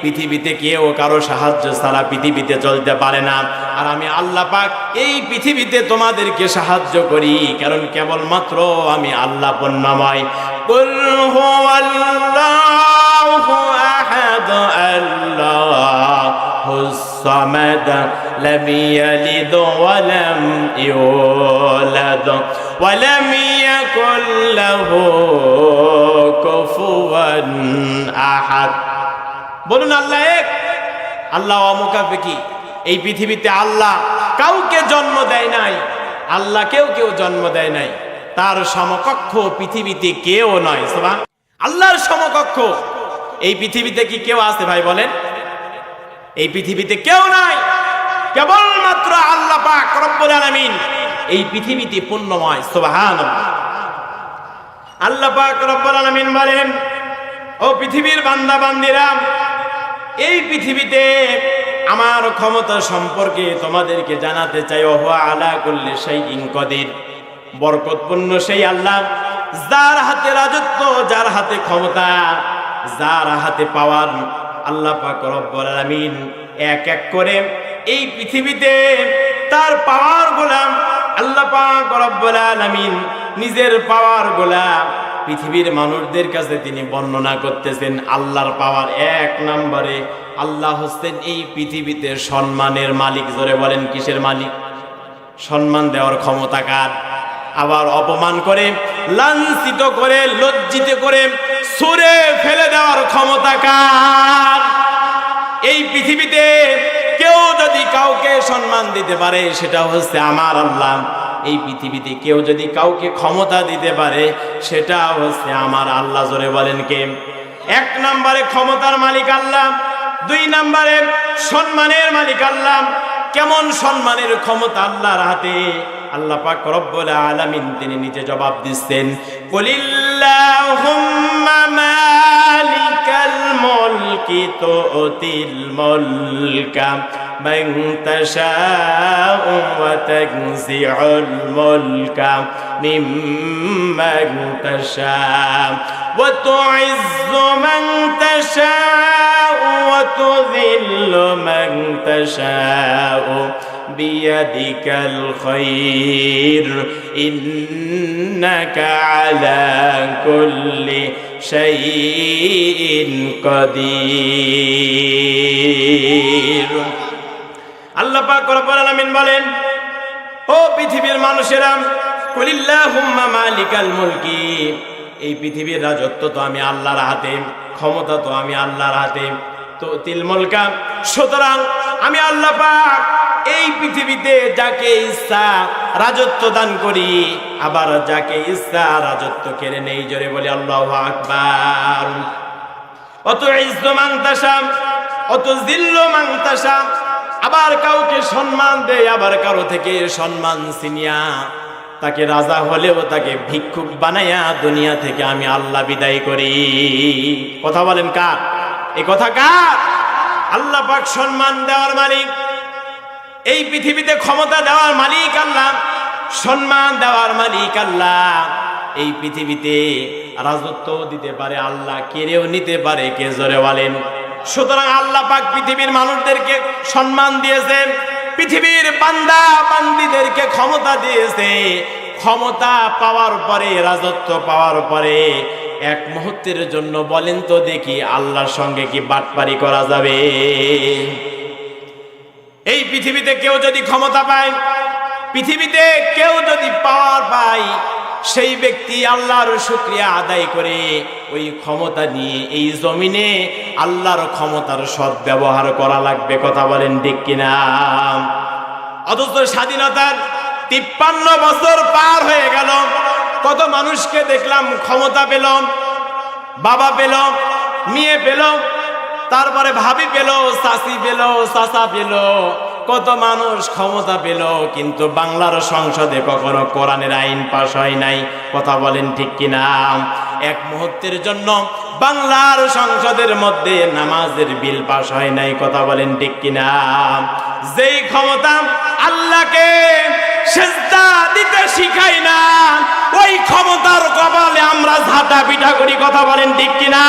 পৃথিবীতে কেউ কারো সাহায্য ছাড়া পৃথিবীতে চলতে পারে না। আর আমি আল্লাহ পাক এই পৃথিবীতে তোমাদেরকে সাহায্য করি, কারণ কেবলমাত্র আমি আল্লাহ পূর্ণময়। কুল হুয়াল্লাহু আহাদ আল্লাহুস সামাদ লাম ইয়ালিদ ওয়া লাম ইউলাদ ওয়া লাম ইয়াকুল লাহু কুফুয়ান আহাদ। বলুন আল্লাহ এক, আল্লাহ অমুখাপেক্ষী। এই পৃথিবীতে আল্লাহ কাউকে জন্ম দেয় নাই, আল্লাহ কেউ জন্ম দেয় নাই, তার সমকক্ষ পৃথিবীতে কেউ নয়। সুবহান আল্লাহর সমকক্ষ এই পৃথিবীতে কি কেউ আছে ভাই বলেন? এই পৃথিবীতে কেউ নাই, কেবলমাত্র আল্লাহ পাক রব্বুল আলামিন এই পৃথিবীতে পূর্ণময়। সুবহানাল্লাহ। আল্লাহ পাক রব্বুল আলামিন বলেন, ও পৃথিবীর বান্দা বান্দিরা, এই পৃথিবীতে আমার ক্ষমতা সম্পর্কে তোমাদেরকে জানাতে চাই। ওয়া আলা কুল্লি শাইইন কাদির। বরকতপূর্ণ সেই আল্লাহ, যার হাতে রাজত্ব, যার হাতে ক্ষমতা, যার হাতে পাওয়ার। আল্লাহ পাক রব্বুল আলামিন এক এক করে এই পৃথিবীতে তার পাওয়ার গোলাম আল্লাহ পাক রব্বুল আলামিন নিজের পাওয়ার গোলাম পৃথিবীর মানুষদের কাছে তিনি বর্ণনা করতেছেন। আল্লাহর পাওয়ার এক নম্বরে, আল্লাহ হচ্ছেন এই পৃথিবীতে সম্মানের মালিক। জোরে বলেন কিসের মালিক? সম্মান দেওয়ার ক্ষমতা কার? আবার অপমান করে, লাঞ্ছিত করে, লজ্জিত করে ছুঁড়ে ফেলে দেওয়ার ক্ষমতা কার? এই পৃথিবীতে কেউ যদি কাউকে সম্মান দিতে পারে সেটা হচ্ছে আমার আল্লাহ। এই পৃথিবীতে কেউ যদি কাউকে ক্ষমতা দিতে পারে সেটা হচ্ছে আমার আল্লাহ। জোরে বলেন কে? এক নম্বরে ক্ষমতার মালিক আল্লাহ, দুই নম্বরে সম্মানের মালিক আল্লাহ। কেমন সম্মানের ক্ষমতা আল্লাহর হাতে? আল্লাহ পাক রব্বুল আলামিন তিনি নিজে জবাব দিচ্ছেন, কুলিল্লাহুম্মা মালিকাল মুলকি তুতিল মুলকা মান তাশাউ ওয়া তানজিউল মুলকা মিম্মান তাশাউ ওয়া তুইজ্জু মান তাশাউ ওয়া তুযিল্লু মান তাশাউ বিয়াদিকাল খায়র ইন্নাকা আলা কুল্লি শাইইন কাদির। আল্লাহ পাক রব্বুল আলামিন বলেন, ও পৃথিবীর মানুষেরা, কুলিল্লাহুম্মা মালিকাল মুলকি, এই পৃথিবীর রাজত্ব তো আমি আল্লাহর হাতে, ক্ষমতা তো আমি আল্লাহর হাতে, তো তিল মুলকা। সুতরাং আমি আল্লাহ পাক এই পৃথিবীতে যাকে ইচ্ছা রাজত্ব দান করি, আবার যাকে ইচ্ছা রাজত্ব কেড়ে নেই। জোরে বলি আল্লাহু আকবার। অত ইজ্জু মান তাশা অত জিল্লু মান তাশা। আবার কাউকে সম্মান দেয়, আবার কারো থেকে সম্মান ছিনিয়া তাকে রাজা হলেও তাকে ভিক্ষুক বানাইয়া দুনিয়া থেকে আমি আল্লাহ বিদায় করি। কথা বলেন কার? এই কথা কার? আল্লাহ পাক সম্মান দেওয়ার মালিক, এই পৃথিবীতে ক্ষমতা দেওয়ার মালিক আল্লাহ, সম্মান দেওয়ার মালিক আল্লাহ। এই পৃথিবীতে রাজত্ব দিতে পারে আল্লাহ, কেড়েও নিতে পারে কে? জোরে বলেন। সুতরাং আল্লাহ পাক পৃথিবীর মানুষদেরকে সম্মান দিয়েছেন, পৃথিবীর বান্দা বান্দীদেরকে ক্ষমতা দিয়েছে। ক্ষমতা পাওয়ার পরে, রাজত্ব পাওয়ার পরে এক মুহূর্তের জন্য বলেন তো দেখি আল্লাহর সঙ্গে কি বাটপারি করা যাবে? এই পৃথিবীতে কেউ যদি ক্ষমতা পায়, পৃথিবীতে কেউ যদি পাওয়ার পায়, সেই ব্যক্তি আল্লাহর শুকরিয়া আদায় করে ওই ক্ষমতা নিয়ে এই জমিনে আল্লাহর ক্ষমতার সদ্ব্যবহার করা লাগবে। কথা বলেন ঠিক কিনা? অথচ স্বাধীনতার 53 বছর পার হয়ে গেল, কত মানুষকে দেখলাম ক্ষমতা পেল, বাবা পেল, মেয়ে পেল, তারপরে ভাবি পেল, চাচি পেল, চাচা পেল, কত মানুষ ক্ষমতা পেল, কিন্তু বাংলার সংসদে কখনো কোরআনের আইন পাশ হয় নাই। কথা বলেন ঠিক কিনা? এক মুহূর্তের জন্য বাংলার সংসদের মধ্যে নামাজের বিল পাশ হয় নাই। কথা বলেন ঠিক কিনা? যেই ক্ষমতা আল্লাহকে সিজদা দিতে শিখাই না, ওই ক্ষমতার কপালে আমরা ঝাঁটা পিঠা করি। কথা বলেন ঠিক কিনা?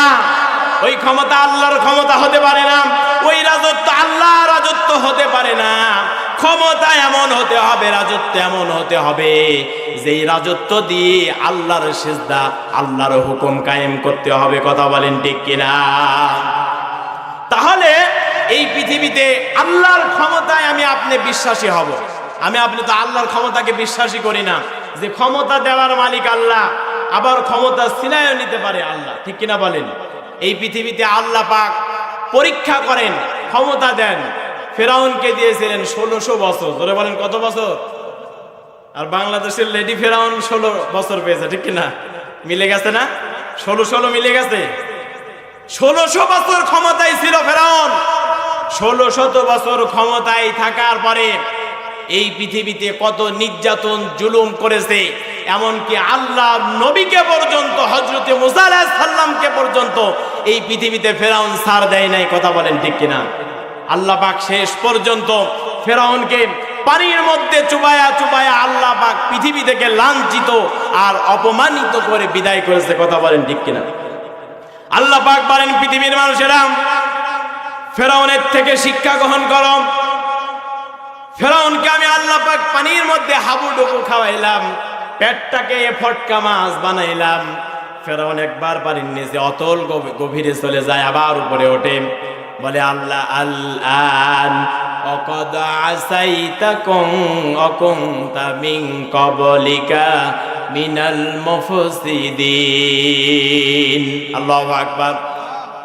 ওই ক্ষমতা আল্লাহর ক্ষমতা হতে পারে না, ওই রাজত্ব আল্লাহর রাজত্ব হতে পারে না। ক্ষমতা এমন হতে হবে, রাজত্ব এমন হতে হবে, যেই রাজত্ব দিয়ে আল্লাহর সিজদা, আল্লাহর হুকুম কায়েম করতে হবে। কথা বলেন ঠিক কিনা? তাহলে এই পৃথিবীতে আল্লাহর ক্ষমতায় আমি আপনি বিশ্বাসী হব। আমি আপনি তো আল্লাহর ক্ষমতাকে বিশ্বাসী করি না, যে ক্ষমতা দেওয়ার মালিক আল্লাহ, আবার ক্ষমতা ছিনাইও নিতে পারে আল্লাহ। ঠিক কিনা বলেন? এই পৃথিবীতে আল্লাহ পাক পরীক্ষা করেন, ক্ষমতা দেন। ফেরাউনকে দিয়েছিলেন 1600 বছর। ধরে বলেন কত বছর? আর বাংলাদেশের লেডি ফেরাউন 16 বছর পেয়েছে। ঠিক কিনা? মিলে গেছে না? 16 মিলে গেছে। 1600 বছর ক্ষমতায় ছিল ফেরাউন। 1600 বছর ক্ষমতায় থাকার পরে এই পৃথিবীতে কত নির্যাতন জুলুম করেছে। এমনকি আল্লাহ নবীকে পর্যন্ত, হযরতে মুসা আলাইহিস সালামকে পর্যন্ত এই পৃথিবীতে ফেরাউন ছাড় দেয় নাই। কথা বলেন ঠিক কিনা? আল্লাহ পাক শেষ পর্যন্ত ফেরাউনকে পানির মধ্যে চুবায়া চুবায়া আল্লাহ পাক পৃথিবী থেকে লাঞ্ছিত আর অপমানিত করে বিদায় করেছে। কথা বলেন ঠিক কিনা? আল্লাহ পাক বলেন, পৃথিবীর মানুষেরা ফেরাউনের থেকে শিক্ষা গ্রহণ করো। ফেরাউনকে আমি আল্লাহ পাক পানির মধ্যে হাবুডুবু খাওয়াইলাম, পেটটাকে ফটকা মাছ বানাইলাম। ফেরাউন একবার পানির নিচে অতল গভীরে চলে যায়, আবার উপরে ওঠে, বলে আল্লাহ আল্লান অকদ আসাইতাকুম অকুনতা মিন ক্বাবলিকা মিনাল মুফসিদিন। আল্লাহু আকবার।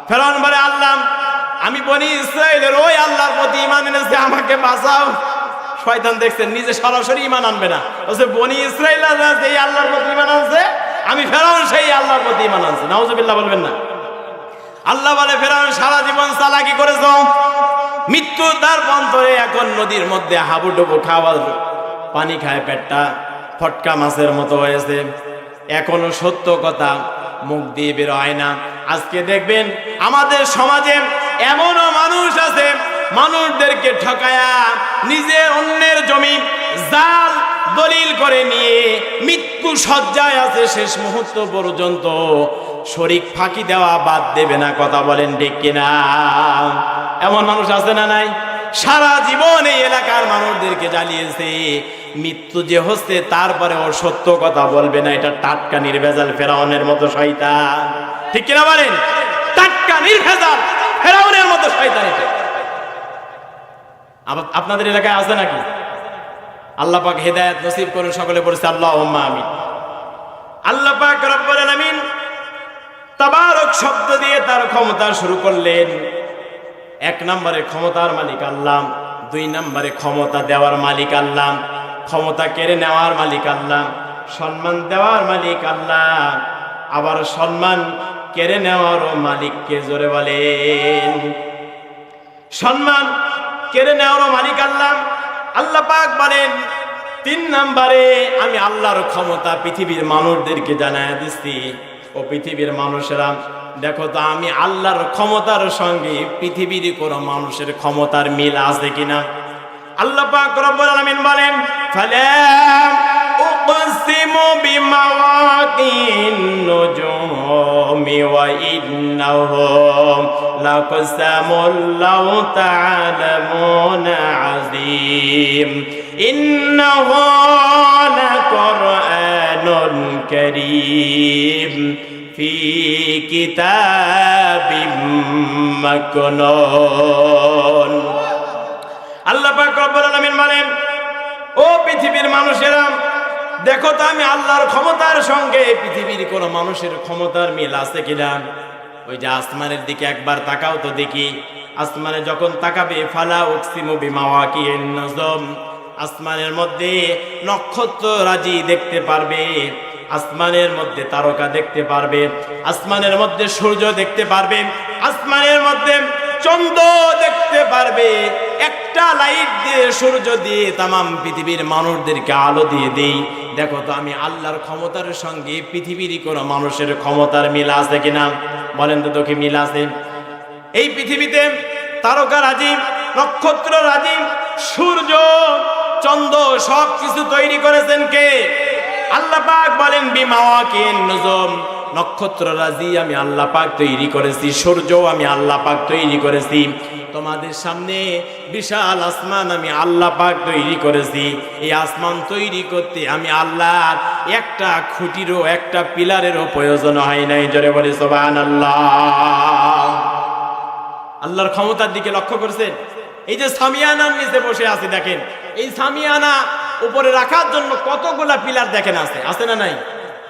ফেরাউন বলে, আল্লাহ আমি বনি ইসরাইলের ওই আল্লাহর প্রতি ঈমান এনেছি, আমাকে বাঁচাও। শয়তান দেখছেন নিজে সরাসরি ঈমান আনবে না, বলছে বনি ইসরাইলরা যেই আল্লাহর প্রতি ঈমান আনছে, আমি ফেরাউন সেই আল্লাহর প্রতি ঈমান আনছি। নাউজুবিল্লাহ বলবেন না। আল্লাহ বলে, ফেরাউন সারা জীবন চালাকি করেছ, মৃত্যুর দ্বার বন্ধরে এখন নদীর মধ্যে হাবুডুবু খাওয়া, পানি খায়, পেটটা ফটকা মাছের মতো হয়েছে। এখনো সত্য কথা মুখ দিয়ে বের হয় না। আজকে দেখবেন আমাদের সমাজে এমনও মানুষ আছে, মানুষদেরকে ঠকায়া নিজে অন্যের জমি জাল দলিল করে নিয়ে মৃত্যু সজ্জায় আছে, শেষ মুহূর্ত পর্যন্ত শরীক ফাঁকি দেওয়া বাদ দেবে না। কথা বলেন ঠিক কিনা? এমন মানুষ আছে না নাই? সারা জীবন এই এলাকার মানুষদেরকে জ্বালিয়েছে, মৃত্যু যে হচ্ছে তারপরে ও সত্য কথা বলবে না। এটা টাটকা নির্ভেজাল ফেরাউনের মতো শয়তান। ঠিক কিনা বলেন? টাটকা নির্ভেজাল ফেরাউনের মতো শয়তান। এটা আপনাদের এলাকায় আছে নাকি? আল্লাহ পাক হেদায়েত নসিব করুন সকলে, পড়ছে আল্লাহুম্মা আমিন। আল্লাহ পাক রব্বুল আলামিন তাবারক শব্দ দিয়ে তার ক্ষমতা শুরু করলেন। এক নম্বরে ক্ষমতার মালিক আল্লাহ, দুই নম্বরে ক্ষমতা দেওয়ার মালিক আল্লাহ, ক্ষমতা কেড়ে নেওয়ার মালিক আল্লাহ, সম্মান দেওয়ার মালিক আল্লাহ, আবার সম্মান কেড়ে নেওয়ারও মালিককে। জোরে বলেন। সম্মান কেড়ে নেওয়ারও মালিক আল্লাহ। আল্লাহ পাক বলেন, তিন নম্বরে আমি আল্লাহর ক্ষমতা পৃথিবীর মানুষদেরকে জানায় দিচ্ছি। ও পৃথিবীর মানুষেরা, দেখো তো আমি আল্লাহর ক্ষমতার সঙ্গে পৃথিবীর কোন মানুষের ক্ষমতার মিল আছে কিনা। আল্লাহ পাক রব্বুল আলামিন বলেন, ফালা উকসিমু বিমাওয়াকিন নুজুমি ওয়া ইন্নাহু লাকসামুল লাউ তা'লামুনা আযীম ইন্নাহু লাকুরআনুন কারীম ফি কিতাবিম মাকনুন। আল্লাহ পাক রব্বুল আলামিন বলেন, ও পৃথিবীর মানুষেরা, দেখো তো আমি আল্লাহর ক্ষমতার সঙ্গে পৃথিবীর কোন মানুষের ক্ষমতার মিল আছে কিনা। ওই যে আসমানের দিকে একবার তাকাও তো দেখি। আসমানে যখন তাকাবে, ফালা উকসিমু বিমাওয়াকিন নুজুম, আসমানের মধ্যে নক্ষত্র রাজি দেখতে পারবে, আসমানের মধ্যে তারকা দেখতে পারবে, আসমানের মধ্যে সূর্য দেখতে পারবে, আসমানের মধ্যে চন্দ্র দেখতে পারবে, একটা লাইট দিয়ে সূর্য দিয়ে তামাম পৃথিবীর মানুষদেরকে আলো দিয়ে দেই, দেখো তো আমি আল্লাহর ক্ষমতার সঙ্গে পৃথিবীর কোনো মানুষের ক্ষমতার মিল আছে কিনা? বলেন তো কি মিল আছে? এই পৃথিবীতে তারকা রাজি, নক্ষত্র রাজি, সূর্য চন্দ্র সব কিছু তৈরি করেছেন কে? আল্লাহ পাক বলেন বিমাওয়াকিন নুজুম, নক্ষত্র রাজি আমি আল্লাহ পাক তৈরি করেছি, সূর্য আমি আল্লাহ পাক তৈরি করেছি, তোমাদের সামনে বিশাল আসমান আমি আল্লাহ পাক তৈরি করেছি। এই আসমান তৈরি করতে আমি আল্লাহর একটা খুঁটিরও একটা পিলারেরও প্রয়োজন হয় নাই। জোরে বলে সুবহানাল্লাহ। আল্লাহর ক্ষমতার দিকে লক্ষ্য করছেন? এই যে সামিয়ানার নিচে বসে আছি দেখেন, এই সামিয়ানা উপরে রাখার জন্য কতগুলা পিলার দেখেন আছে, আছে না নাই?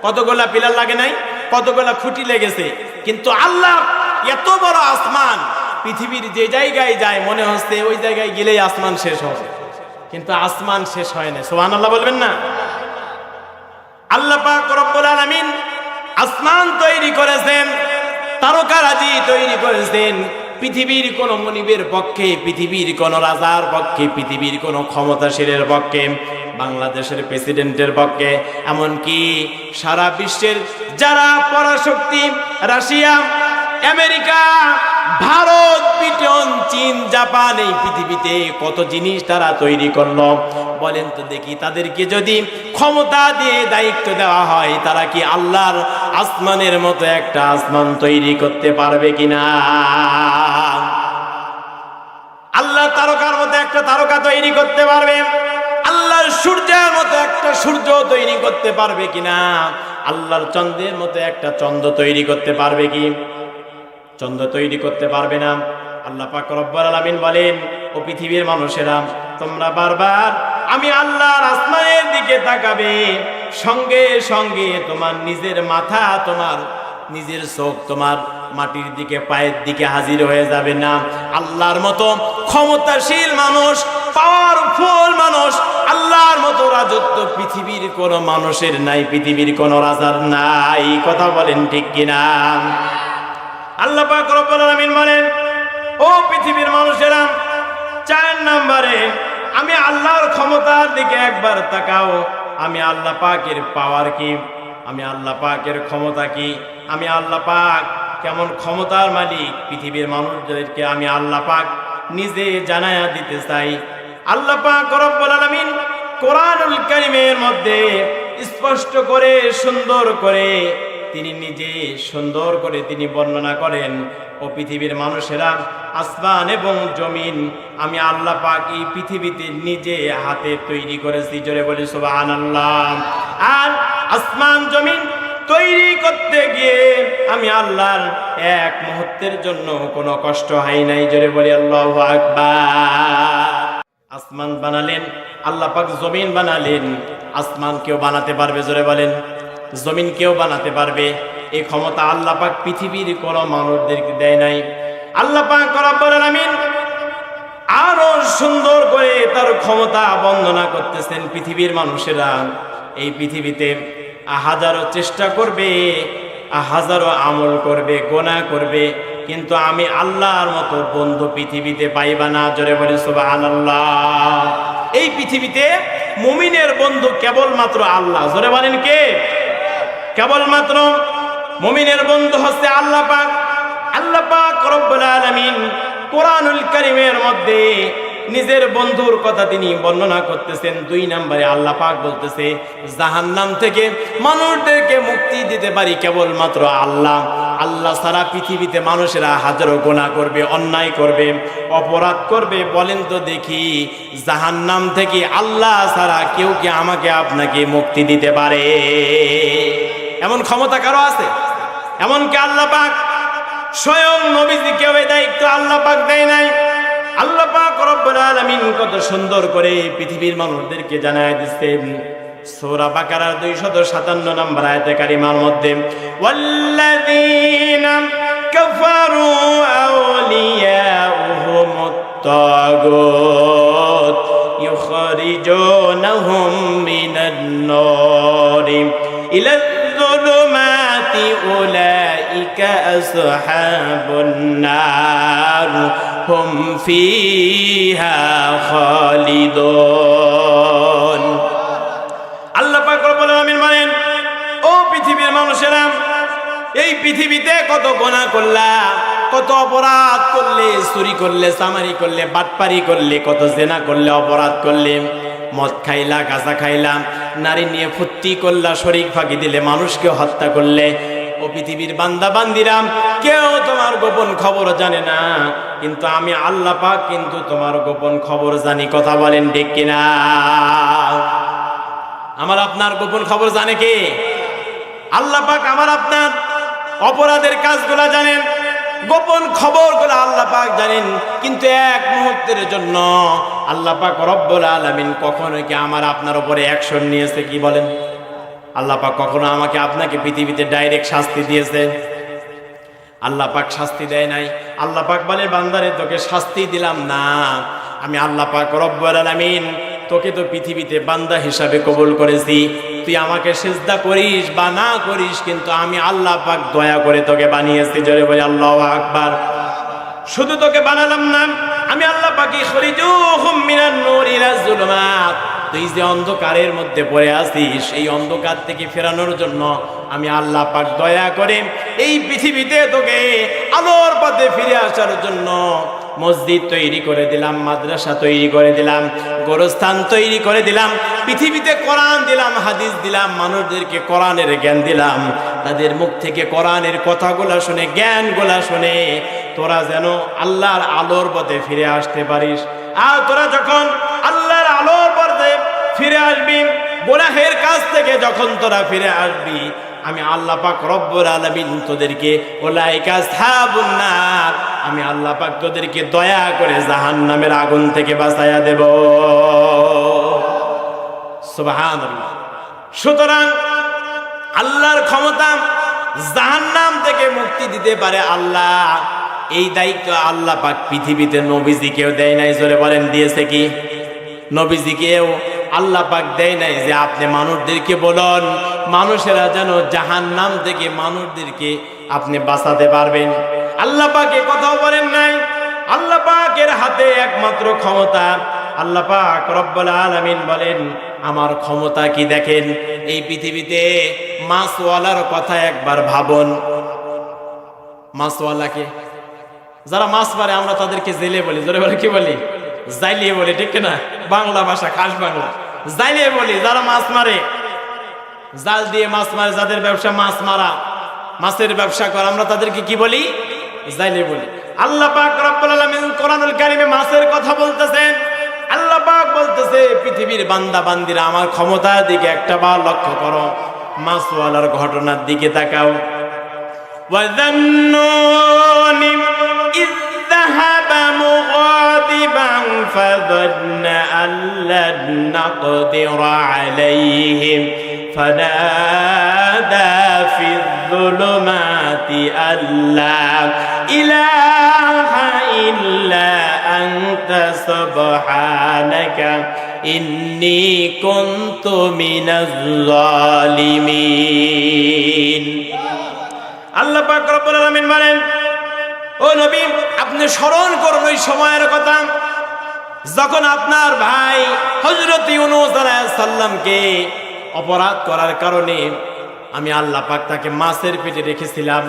কতগুলা পিলার লাগে নাই, কতগুলা খুঁটি লেগেছে। কিন্তু আল্লাহ এত বড় আসমান, পৃথিবীর যে জায়গায় যায় মনে হচ্ছে ওই জায়গায় গেলেই আসমান শেষ হবে, কিন্তু আসমান শেষ হয় না। সুবহানাল্লাহ বলবেন না? আল্লাহ পাক রব্বুল আলামিন আসমান তৈরি করেছেন, তারকারাজি তৈরি করেছেন। পৃথিবীর কোন মনিবের পক্ষে, পৃথিবীর কোন রাজার পক্ষে, পৃথিবীর কোন ক্ষমতাশীলের পক্ষে, বাংলাদেশের প্রেসিডেন্টের পক্ষে, এমনকি সারা বিশ্বের যারা পরাশক্তি, রাশিয়া, আমেরিকা, ভারত, ব্রিটেন, চীন, জাপান, এই পৃথিবীতে কত জিনিস তারা তৈরি করলো। বলেন তো দেখি, তাদেরকে যদি ক্ষমতা দিয়ে দায়িত্ব দেওয়া হয়, তারা কি আল্লাহর আসমানের মতো একটা আসমান তৈরি করতে পারবে কিনা? আল্লাহ তারকার মতো একটা তারকা তৈরি করতে পারবে? আল্লাহর সূর্যের মতো একটা সূর্য তৈরি করতে পারবে কিনা? আল্লাহর চন্দ্রের মতো একটা চন্দ্র তৈরি করতে পারবে কি? চন্দ্র তৈরি করতে পারবে না। আল্লাহ পাক রব্বুল আলামিন বলেন, ও পৃথিবীর মানুষেরা, তোমরা বারবার আমি আল্লাহর আসমানের দিকে তাকাবে, সঙ্গে সঙ্গে তোমার নিজের মাথা, তোমার নিজের চোখ তোমার মাটির দিকে, পায়ের দিকে হাজির হয়ে যাবে না। আল্লাহর মতো ক্ষমতাশীল মানুষ, পাওয়ারফুল মানুষ, আল্লাহর মতো রাজত্ব পৃথিবীর কোন মানুষের নাই, পৃথিবীর কোন রাজার নাই। কথা বলেন ঠিক কিনা? আল্লাহ পাক রব্বুল আলামিন বলেন, ও পৃথিবীর মানুষেরা, 4 নম্বরে আমি আল্লাহর ক্ষমতার দিকে একবার তাকাও। আমি আল্লাহ পাকের পাওয়ার কি, আমি আল্লাহ পাকের ক্ষমতা কি, আমি আল্লাহ পাক কেমন ক্ষমতার মালিক, পৃথিবীর মানুষদেরকে আমি আল্লাহ পাক নিজে জানায়া দিতে চাই। আল্লাহ পাক রব্বুল আলামিন কোরআনুল কারীমের মধ্যে স্পষ্ট করে, সুন্দর করে, তিনি নিজে সুন্দর করে তিনি বর্ণনা করেন, ও পৃথিবীর মানুষেরা, আসমান এবং জমিন আমি আল্লাহ পাক এই পৃথিবীতে নিজে হাতে তৈরি করেছি। জোরে বলি সুবহানাল্লাহ। আর আসমান জমিন তৈরি করতে গিয়ে আমি আল্লাহর এক মুহূর্তের জন্য কোনো কষ্ট হয় নাই। জোরে বলি আল্লাহু আকবার। আসমান বানালেন আল্লাহ পাক, জমিন বানালেন। আসমান কেউ বানাতে পারবে? জোরে বলেন। জমিন কেউ বানাতে পারবে? এই ক্ষমতা আল্লাহ পাক পৃথিবীর কোন মানুষদেরকে দেয় নাই। আল্লাহ পাক রব্বুল আলামিন আরো সুন্দর করে তার ক্ষমতা বর্ণনা করতেছেন। পৃথিবীর মানুষেরা এই পৃথিবীতে হাজারো চেষ্টা করবে, হাজারো আমল করবে, গুনাহ করবে, কিন্তু আমি আল্লাহর মতো বন্ধু পৃথিবীতে পাইবা না। জোরে বলি সুবহানাল্লাহ। এই পৃথিবীতে মুমিনের বন্ধু কেবলমাত্র আল্লাহ। জোরে বলেন কে? কেবলমাত্র মুমিনের বন্ধু হচ্ছে আল্লাহ পাক। আল্লাহ পাক রব্বুল আলামিন কোরআনুল কারীমের মধ্যে নিজের বন্ধুর কথা তিনি বর্ণনা করতেছেন। 2 নম্বরে আল্লাহ পাক বলতেছে, জাহান্নাম থেকে মানুষদেরকে মুক্তি দিতে পারি কেবলমাত্র আল্লাহ। আল্লাহ ছাড়া পৃথিবীতে মানুষেরা হাজারো গুনাহ করবে, অন্যায় করবে, অপরাধ করবে। বলেন তো দেখি, জাহান্নাম থেকে আল্লাহ ছাড়া কেউ কি আমাকে আপনাকে মুক্তি দিতে পারে? এমন ক্ষমতা কারো আছে? এমনকি আল্লাহ পাক স্বয়ং নবীজিকে ওই দায়িত্ব আল্লাহ পাক দেয় নাই। আল্লাহ পাক রব্বুল আলামিন কত সুন্দর করে পৃথিবীর মানুষদেরকে জানায় দিচ্ছেন। সূরা বাকারার 257 নম্বর আয়াতে কারিমার মধ্যে, ওয়াল্লাযীনা কাফারু আউলিয়াউহুমুত তাগুত ইউখরিজুনাহুম মিনান নূরি ইলাল যুলুমাতি উলাইকা আসহাবুন নার হুম ফিহা খালিদুন। আল্লাহ পাক রব্বুল আলামিন বলেন, ও পৃথিবীর মানুষেরা, এই পৃথিবীতে কত গুনাহ করলা, কত অপরাধ করলে, চুরি করলে, চামারি করলে, বাটপারি করলে, কত জেনা করলে, অপরাধ করলে, মদ খাইলা, গাঁজা খাইলা, নারী নিয়ে ফুর্তি করলা, শরীক ফাঁকি দিলে, মানুষকে হত্যা করলে। ও পৃথিবীর বান্দা বান্দিরা, কেউ তোমার গোপন খবর জানে না, কিন্তু আমি আল্লাহ পাক কিন্তু তোমার গোপন খবর জানি। কথা বলেন ঠিক কিনা? আমার আপনার গোপন খবর জানে কে? আল্লাহ পাক আমার আপনার অপরাধের কাজগুলা জানেন, গোপন খবরগুলো আল্লাহ পাক জানেন। কিন্তু এক মুহূর্তের জন্য আল্লাহ পাক রব্বুল আলামিন কখনো কি আমার আপনার উপরে অ্যাকশন নিয়েছে? কি বলেন? আল্লাহ পাক কখনো আমাকে আপনাকে পৃথিবীতে ডাইরেক্ট শাস্তি দিয়েছে? আল্লাহ পাক শাস্তি দেয় নাই। আল্লাহ পাক বলে, বান্দারে তোকে শাস্তি দিলাম না, আমি আল্লাহ পাক রব্বুল আলামিন তোকে তো পৃথিবীতে বান্দা হিসাবে কবুল করেছি। তুই আমাকে সিজদা করিস বা না করিস, কিন্তু আমি আল্লাহ পাক দয়া করে তোকে বানিয়েছি। জোরে বলে আল্লাহু আকবার। শুধু তোকে বানালাম না, আমি আল্লাহ পাক ইখরিজুহুম মিনান নূর ইলা যুলুমাত, তুই যে অন্ধকারের মধ্যে পড়ে আছিস, এই অন্ধকার থেকে ফেরানোর জন্য আমি আল্লাহ পাক দয়া করে এই পৃথিবীতে তোকে আলোর পথে ফিরে আসার জন্য মসজিদ তৈরি করে দিলাম, মাদ্রাসা তৈরি করে দিলাম, গোরস্থান তৈরি করে দিলাম, পৃথিবীতে কোরআন দিলাম, হাদিস দিলাম, মানুষদেরকে কোরআনের জ্ঞান দিলাম। তাদের মুখ থেকে কোরআনের কথাগুলো শুনে, জ্ঞানগুলা শুনে তোরা যেন আল্লাহর আলোর পথে ফিরে আসতে পারিস। আর তোরা যখন আল্লাহর আলোর পথে ফিরে আসবি, গুনাহের কাছ থেকে যখন তোরা ফিরে আসবি, আমি আল্লাহ পাক রব্বুল আলামিন তোদেরকে উলাইকা আসহাবুন নার, আমি আল্লাহ পাক তোদেরকে দয়া করে জাহান্নামের আগুন থেকে বাঁচায়া দেব। সুবহানাল্লাহ। সুতরাং আল্লাহর ক্ষমতা জাহান্নাম থেকে মুক্তি দিতে পারে আল্লাহ, এই দায়িত্ব আল্লাহ পাক পৃথিবীতে নবীজিকেও দেয় নাই। জোরে বলেন, দিয়েছে কি? নবীজিকেও আল্লাহ পাক দেয় নাই যে আপনি মানুষদেরকে বলুন, মানুষেরা যেন জাহান্নাম থেকে মানুষদেরকে আপনি বাঁচাতে পারবেন। আল্লাহ পাক এ কথাও বলেন নাই। আল্লাহ পাকের হাতে একমাত্র ক্ষমতা। আল্লাহ পাক রব্বুল আলামিন বলেন, আমার ক্ষমতা কি দেখেন। এই পৃথিবীতে মাছওয়ালার কথা একবার ভাবুন। মাছওয়ালাকে, যারা মাছ মারে আমরা তাদেরকে জেলে বলি। জোরে বলে কি বলি? জাইলিয়ে বলি, ঠিক না? বাংলা ভাষা, খাস বাংলা, জাইলিয়ে বলি। যারা মাছ মারে, জাল দিয়ে মাছ মারে, যাদের ব্যবসা মাছ মারা, মাছের ব্যবসা করে, আমরা তাদেরকে কি বলি? জাইলিয়ে বলি। আল্লাহ পাক রব্বুল আলামিন কোরআনুল কারীমে মাছের কথা বলতেছেন। আল্লাহ পাক বলতেছে, পৃথিবীর বান্দা বান্দিরা আমার ক্ষমতার দিকে একটা বার লক্ষ্য করো, মাছওয়ালার ঘটনার দিকে তাকাও। ওয়াযান্নুনি ইয যাহাবা মুগাদিবান ফাযান্না আল্লান নাকদিরা আলাইহিম ফানাদা ফিয-যুলুমাতি আল্লা ইলাহা ইল্লা আনতা সুবহানাকা ইন্নী কুনতু মিনাজ-যালিমিন। আল্লাহ পাক রব্বুল আলামিন বলেন, ও নবী, আপনি স্মরণ করুন ওই সময়ের কথা যখন আপনার ভাই হযরত ইউনূস আলাইহিস সালামকে অপরাধ করার কারণে আমি আল্লাহ পাক তাকে মাছের পেটে রেখেছিলাম,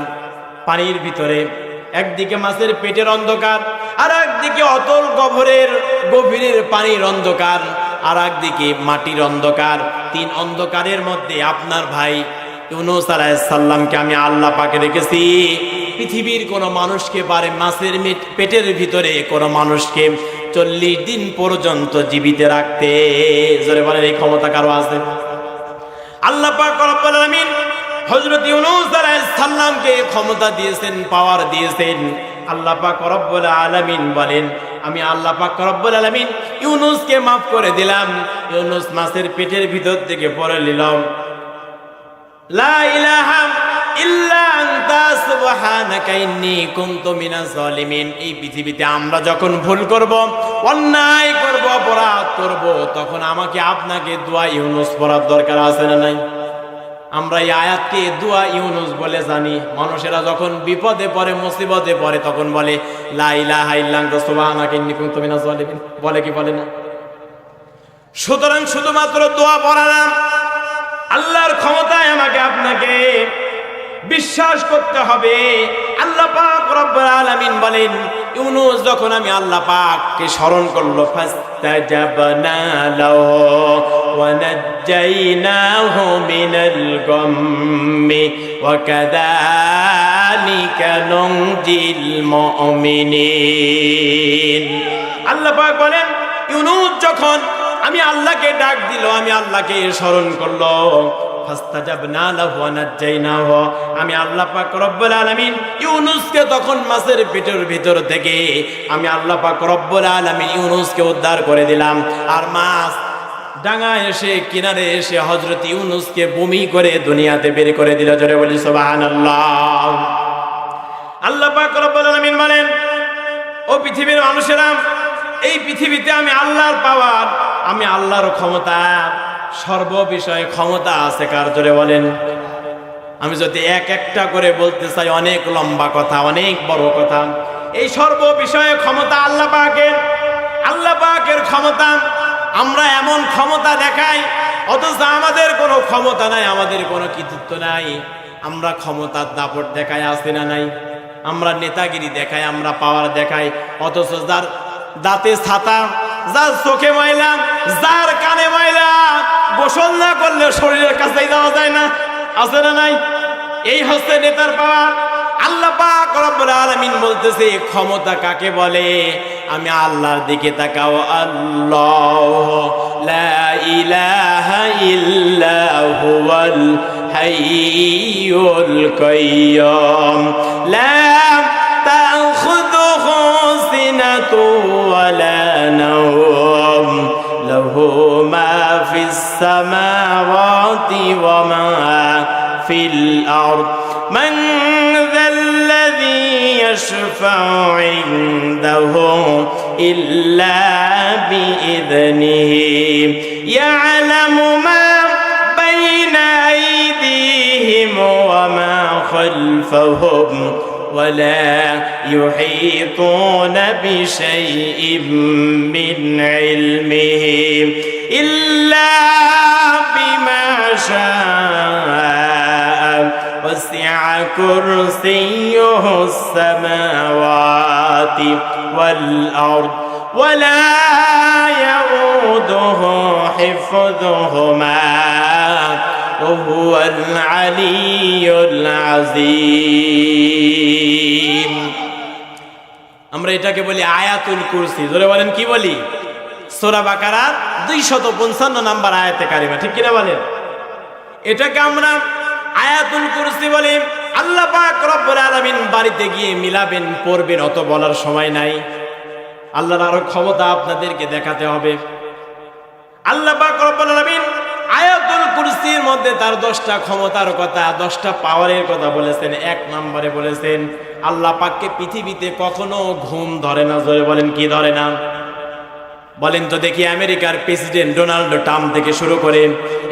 পানির ভিতরে। একদিকে মাছের পেটের অন্ধকার, আর একদিকে অতল গভীরের পানির অন্ধকার, আর একদিকে মাটির অন্ধকার। তিন অন্ধকারের মধ্যে আপনার ভাই ইউনূস আলাইহিস সালামকে আমি আল্লাহ পাকে রেখেছি। পৃথিবীর কোনো মানুষকে পারে মাছের পেটের ভিতরে কোনো মানুষকে 40 দিন পর্যন্ত জীবিত রাখতে। জোরে বলেন, এই ক্ষমতা কারো আছে? আল্লাহ পাক রব্বুল আলামিন হযরত ইউনূস আলাইহিস সালামকে ক্ষমতা দিয়েছেন, পাওয়ার দিয়েছেন। আল্লাহ পাক রব্বুল আলামিন বলেন, আমি আল্লাহ পাক রব্বুল আলামিন ইউনূসকে মাফ করে দিলাম। ইউনূস মাছের পেটের ভিতর থেকে পড়ে নিলাম, লা ইলাহা ইল্লা আনতা সুবহানাকা ইন্নী কুনতু মিনাজ-যালিমিন। এই পৃথিবীতে আমরা যখন ভুল করব, অন্যায় করব, অপরাধ করব, তখন আমাকে আপনাকে দোয়া ইউনূস পড়ার দরকার আছে না নাই? আমরা এই আয়াতকে দুয়া ইউনুস বলে জানি। মানুষেরা যখন বিপদে পড়ে, মুসিবতে পড়ে, তখন বলে লা ইলাহা ইল্লা আনতা সুবহানাকা ইন্নী কুনতু মিনাজ জালিমিন, বলে কি বলে না? সুতরাং শুধুমাত্র দোয়া পড়া না, আল্লাহর ক্ষমতায় আমাকে আপনাকে বিশ্বাস করতে হবে। আল্লাহ পাক রব্বুল আলামিন বলেন, ইউনুস যখন আমি আল্লাহ পাককে স্মরণ করলো, ফাস্তাজাবনা লাহু ওয়া নাজ্জাইনাহু মিনাল গাম্মি ওয়া কাযালিকা নুনজিল মুমিনিন। আল্লাহ পাক বলেন, ইউনুস যখন আমি আল্লাহকে ডাক দিল, আমি আল্লাহকে স্মরণ করলো, ফাস্তাজাবনা লাহু ওয়া নাজ্জাইনাহু, আমি আল্লাহ পাক রব্বুল আলামিন ইউনুসকে তখন মাছের পেটের ভিতর থেকে আমি আল্লাহ পাক রব্বুল আলামিন ইউনুসকে উদ্ধার করে দিলাম। আর মাছ ডাঙায় এসে কিনারে এসে হযরত ইউনুসকে বমি করে দুনিয়াতে বের করে দিল। জোরে বলি সুবহানাল্লাহ। আল্লাহ পাক রব্বুল আলামিন বলেন, ও পৃথিবীর মানুষেরা, এই পৃথিবীতে আমি আল্লাহর পাওয়ার, আমি আল্লাহর ক্ষমতা, সর্ব বিষয়ে ক্ষমতা আছে কার? জোরে বলেন। আমি যদি এক একটা করে বলতে চাই, অনেক লম্বা কথা, অনেক বড় কথা। এই সর্ব বিষয়ে ক্ষমতা আল্লাহ পাকের। আল্লাহ পাকের ক্ষমতা, আমরা এমন ক্ষমতা দেখাই অথচ আমাদের কোনো ক্ষমতা নাই, আমাদের কোনো কৃতিত্ব নাই। আমরা ক্ষমতার দাপট দেখাই, আছে না নাই? আমরা নেতাগিরি দেখাই, আমরা পাওয়ার দেখাই, অথচ যার দাঁতে ছাতা, যার চোখে ময়লা, যার কানে ময়লা, গোসল না করলে শরীরের কাছেই যাওয়া যায় না, আছে না নাই? এই হচ্ছে নেতার পাওয়ার। আল্লাহ পাক রব্বুল আলামিন বলতেছে, ক্ষমতা কাকে বলে? আমি আল্লাহর দিকে তাকাও। আল্লাহ লা ইলাহা ইল্লা হুয়াল হাইয়ুল কাইয়্যুম লা তাখুযুহু সিনাতুন ওয়া লা নাওম লাহু মা ফিস সামাওয়াতি ওয়া মা ফিল আরদ মান যাল্লাযী ইয়াশফাউ ইনদাহু ইল্লা বিইذনিহি ইয়ালামু মা বাইনা আইদিহিম ওয়া মা খালফাহুম ولا يحيطون بشيء من علمه إلا بما شاء وسع كرسيه السماوات والأرض ولا يؤوده حفظهما وهو العلي العظيم। আমরা এটাকে বলি আয়াতুল কুরসি। জোরে বলেন, কি বলি? সূরা বাকারার 255 নম্বর আয়াতে কারিমা, ঠিক কিনা বলেন? এটাকে আমরা আয়াতুল কুরসি বলি। আল্লাহ পাক রব্বুল আলামিন বাড়িতে গিয়ে মিলাবেন, পড়বেন, অত বলার সময় নাই। আল্লাহর আরো ক্ষমতা আপনাদেরকে দেখাতে হবে। আল্লাহ পাক রব্বুল আলামিন আয়াতুল কুরসির মধ্যে তার 10টা ক্ষমতার কথা, 10টা পাওয়ারের কথা বলেছেন। 1 নম্বরে বলেছেন, আল্লাহ পাককে পৃথিবীতে কখনো ঘুম ধরে না। জোরে বলেন, কি ধরে না? বলেন তো দেখি, আমেরিকার প্রেসিডেন্ট ডোনাল্ড ট্রাম্প থেকে শুরু করে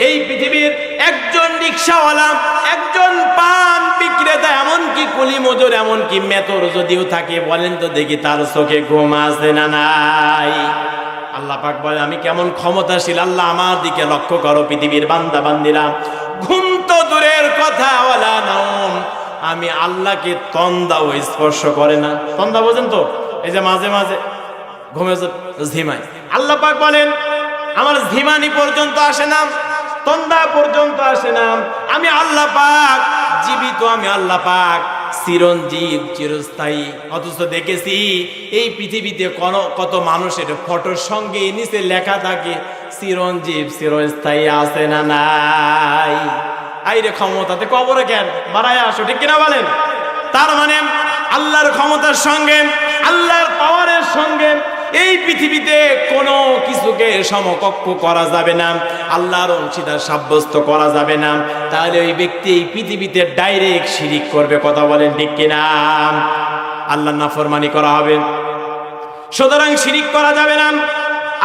এই পৃথিবীর একজন রিক্সাওয়ালা, একজন পান বিক্রেতা, এমনকি কুলি মজুর, এমনকি মেতর যদিও থাকে, বলেন তো দেখি তার চোখে ঘুম আছে না নাই? আল্লাহ পাক বলে, আমি কেমন ক্ষমতাশীল, আল্লাহ আমার দিকে লক্ষ্য করো পৃথিবীর বান্দা বান্দিরা। ঘুম তো দূরের কথা, ওয়ালা নাওম, আমি আল্লাহকে তন্দাও স্পর্শ করে না। তন্দা বোঝেন তো? এই যে মাঝে মাঝে ঘুমে ঝিমায়, আল্লাহ পাক বলেন আমার ঝিমানি পর্যন্ত আসে না, তন্দা পর্যন্ত আসে না। আমি আল্লাহ পাক জীবিত, আমি আল্লাহ পাক চিরঞ্জীব, চিরস্থায়ী। অথচ দেখেছি এই পৃথিবীতে কত মানুষের ফটোর সঙ্গে নিচে লেখা থাকে চিরঞ্জীব, চিরস্থায়ী, আছে না নাই? আইরে ক্ষমতাতে কবরে কেন বাড়ায় আসো, ঠিক কিনা বলেন? তার মানে আল্লাহর ক্ষমতার সঙ্গে, আল্লাহর পাওয়ারের সঙ্গে এই পৃথিবীতে কোনো কিছুকে সমকক্ষ করা যাবে না, আল্লাহর অংশীদার সাব্যস্ত করা যাবে না। তাহলে ওই ব্যক্তি এই পৃথিবীতে ডাইরেক্ট শিরিক করবে। কথা বলেন, ঠিক কিনা? আল্লাহর নাফরমানি করা হবে, সুতরাং শিরিক করা যাবে না।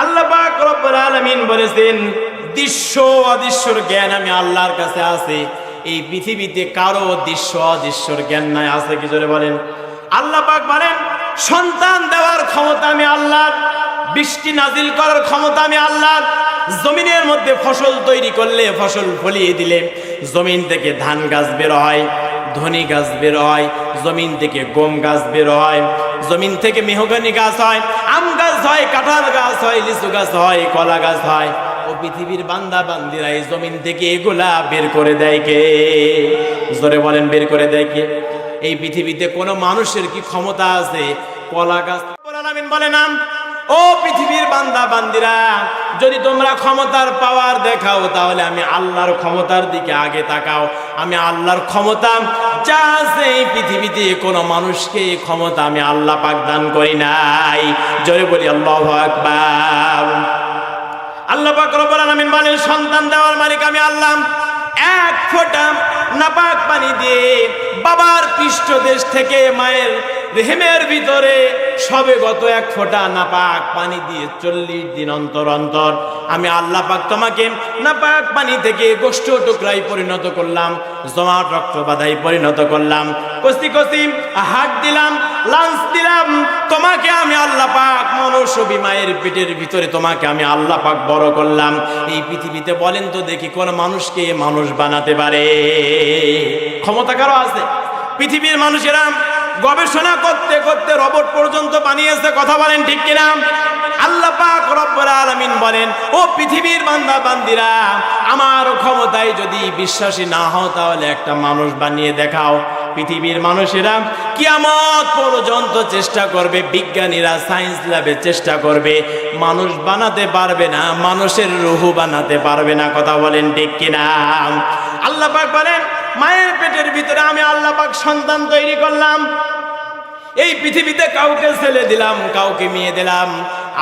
আল্লাহ পাক রব্বুল আলামিন বলেছেন, দৃশ্য অদৃশ্যর জ্ঞান আমি আল্লাহর কাছে আছে। এই পৃথিবীতে কারো দৃশ্য অদৃশ্যর জ্ঞান নাই। আছে কি জোরে বলেন? আল্লাহ পাক বলেন সন্তান দেওয়ার ক্ষমতা আমি আল্লাহর, বৃষ্টি নাজিল করার ক্ষমতা আমি আল্লাহর, জমিনের মধ্যে ফসল তৈরি করলে, ফসল ফলিয়ে দিলে জমিন থেকে ধান গাছ বের হয়, ধনী গাছ বের হয়, জমিন থেকে গম গাছ বের হয়, জমিন থেকে মেহগনি গাছ হয়, আম গাছ হয়, কাঁঠাল গাছ হয়, লিচু গাছ হয়, কলা গাছ হয়। ও পৃথিবীর বান্দা বান্দিরা এই জমিন থেকে এগুলা বের করে দেয় কে? জোরে বলেন, বের করে দেয় কে? এই পৃথিবীতে কোনো মানুষের কি ক্ষমতা আছে কলা গাছ? আলামিন বলে না, ও পৃথিবীর বান্দা বান্দিরা, যদি তোমরা ক্ষমতার পাওয়ার দেখাও তাহলে আমি আল্লাহর ক্ষমতার দিকে আগে তাকাও। আমি আল্লাহর ক্ষমতা যা আছে এই পৃথিবীতে কোনো মানুষকে ক্ষমতা আমি আল্লাহ পাক দান করি নাই। জোরে বলি আল্লাহু আকবার। আল্লাহ পাক রব্বুল আলামিন বলেন সন্তান দেওয়ার মালিক আমি আল্লাহ। এক ফোঁটা নাপাক পানি দিয়ে বাবার পৃষ্ঠদেশ থেকে মায়ের রেহেমের ভিতরে সবে গত এক ফোঁটা নাপাক পানি দিয়ে 40 দিন অন্তর অন্তর আমি আল্লাহ পাক তোমাকে নাপাক পানি থেকে গোষ্ঠ টুকরাই পরিণত করলাম, জমাট রক্ত বাঁধাই পরিণত করলাম, কস্তি কস্তি হাট দিলাম, লাঞ্চ দিলাম। তোমাকে আমি আল্লাহ পাক মনসবী মায়ের পেটের ভিতরে তোমাকে আমি আল্লাহ পাক বড় করলাম। এই পৃথিবীতে বলেন তো দেখি কোন মানুষকে মানুষ বানাতে পারে? ক্ষমতা কারো আছে? পৃথিবীর মানুষেরা গবেষণা করতে করতে রোবট পর্যন্ত বানিয়েছে। কথা বলেন ঠিক কিনা? আল্লাহ পাক রব্বুল আলামিন বলেন ও পৃথিবীর বান্দা বান্দিরা, আমার ক্ষমতায় যদি বিশ্বাসী না হও তাহলে একটা মানুষ বানিয়ে দেখাও। পৃথিবীর মানুষেরা কিয়ামত পর্যন্ত চেষ্টা করবে, বিজ্ঞানীরা সায়েন্স ল্যাবে চেষ্টা করবে, মানুষ বানাতে পারবে না, মানুষের রূহ বানাতে পারবে না। কথা বলেন ঠিক কিনা? আল্লাহ পাক বলেন মায়ের পেটের ভিতরে আমি আল্লাহ পাক সন্তান তৈরি করলাম। এই পৃথিবীতে কাউকে ছেলে দিলাম, কাউকে মেয়ে দিলাম,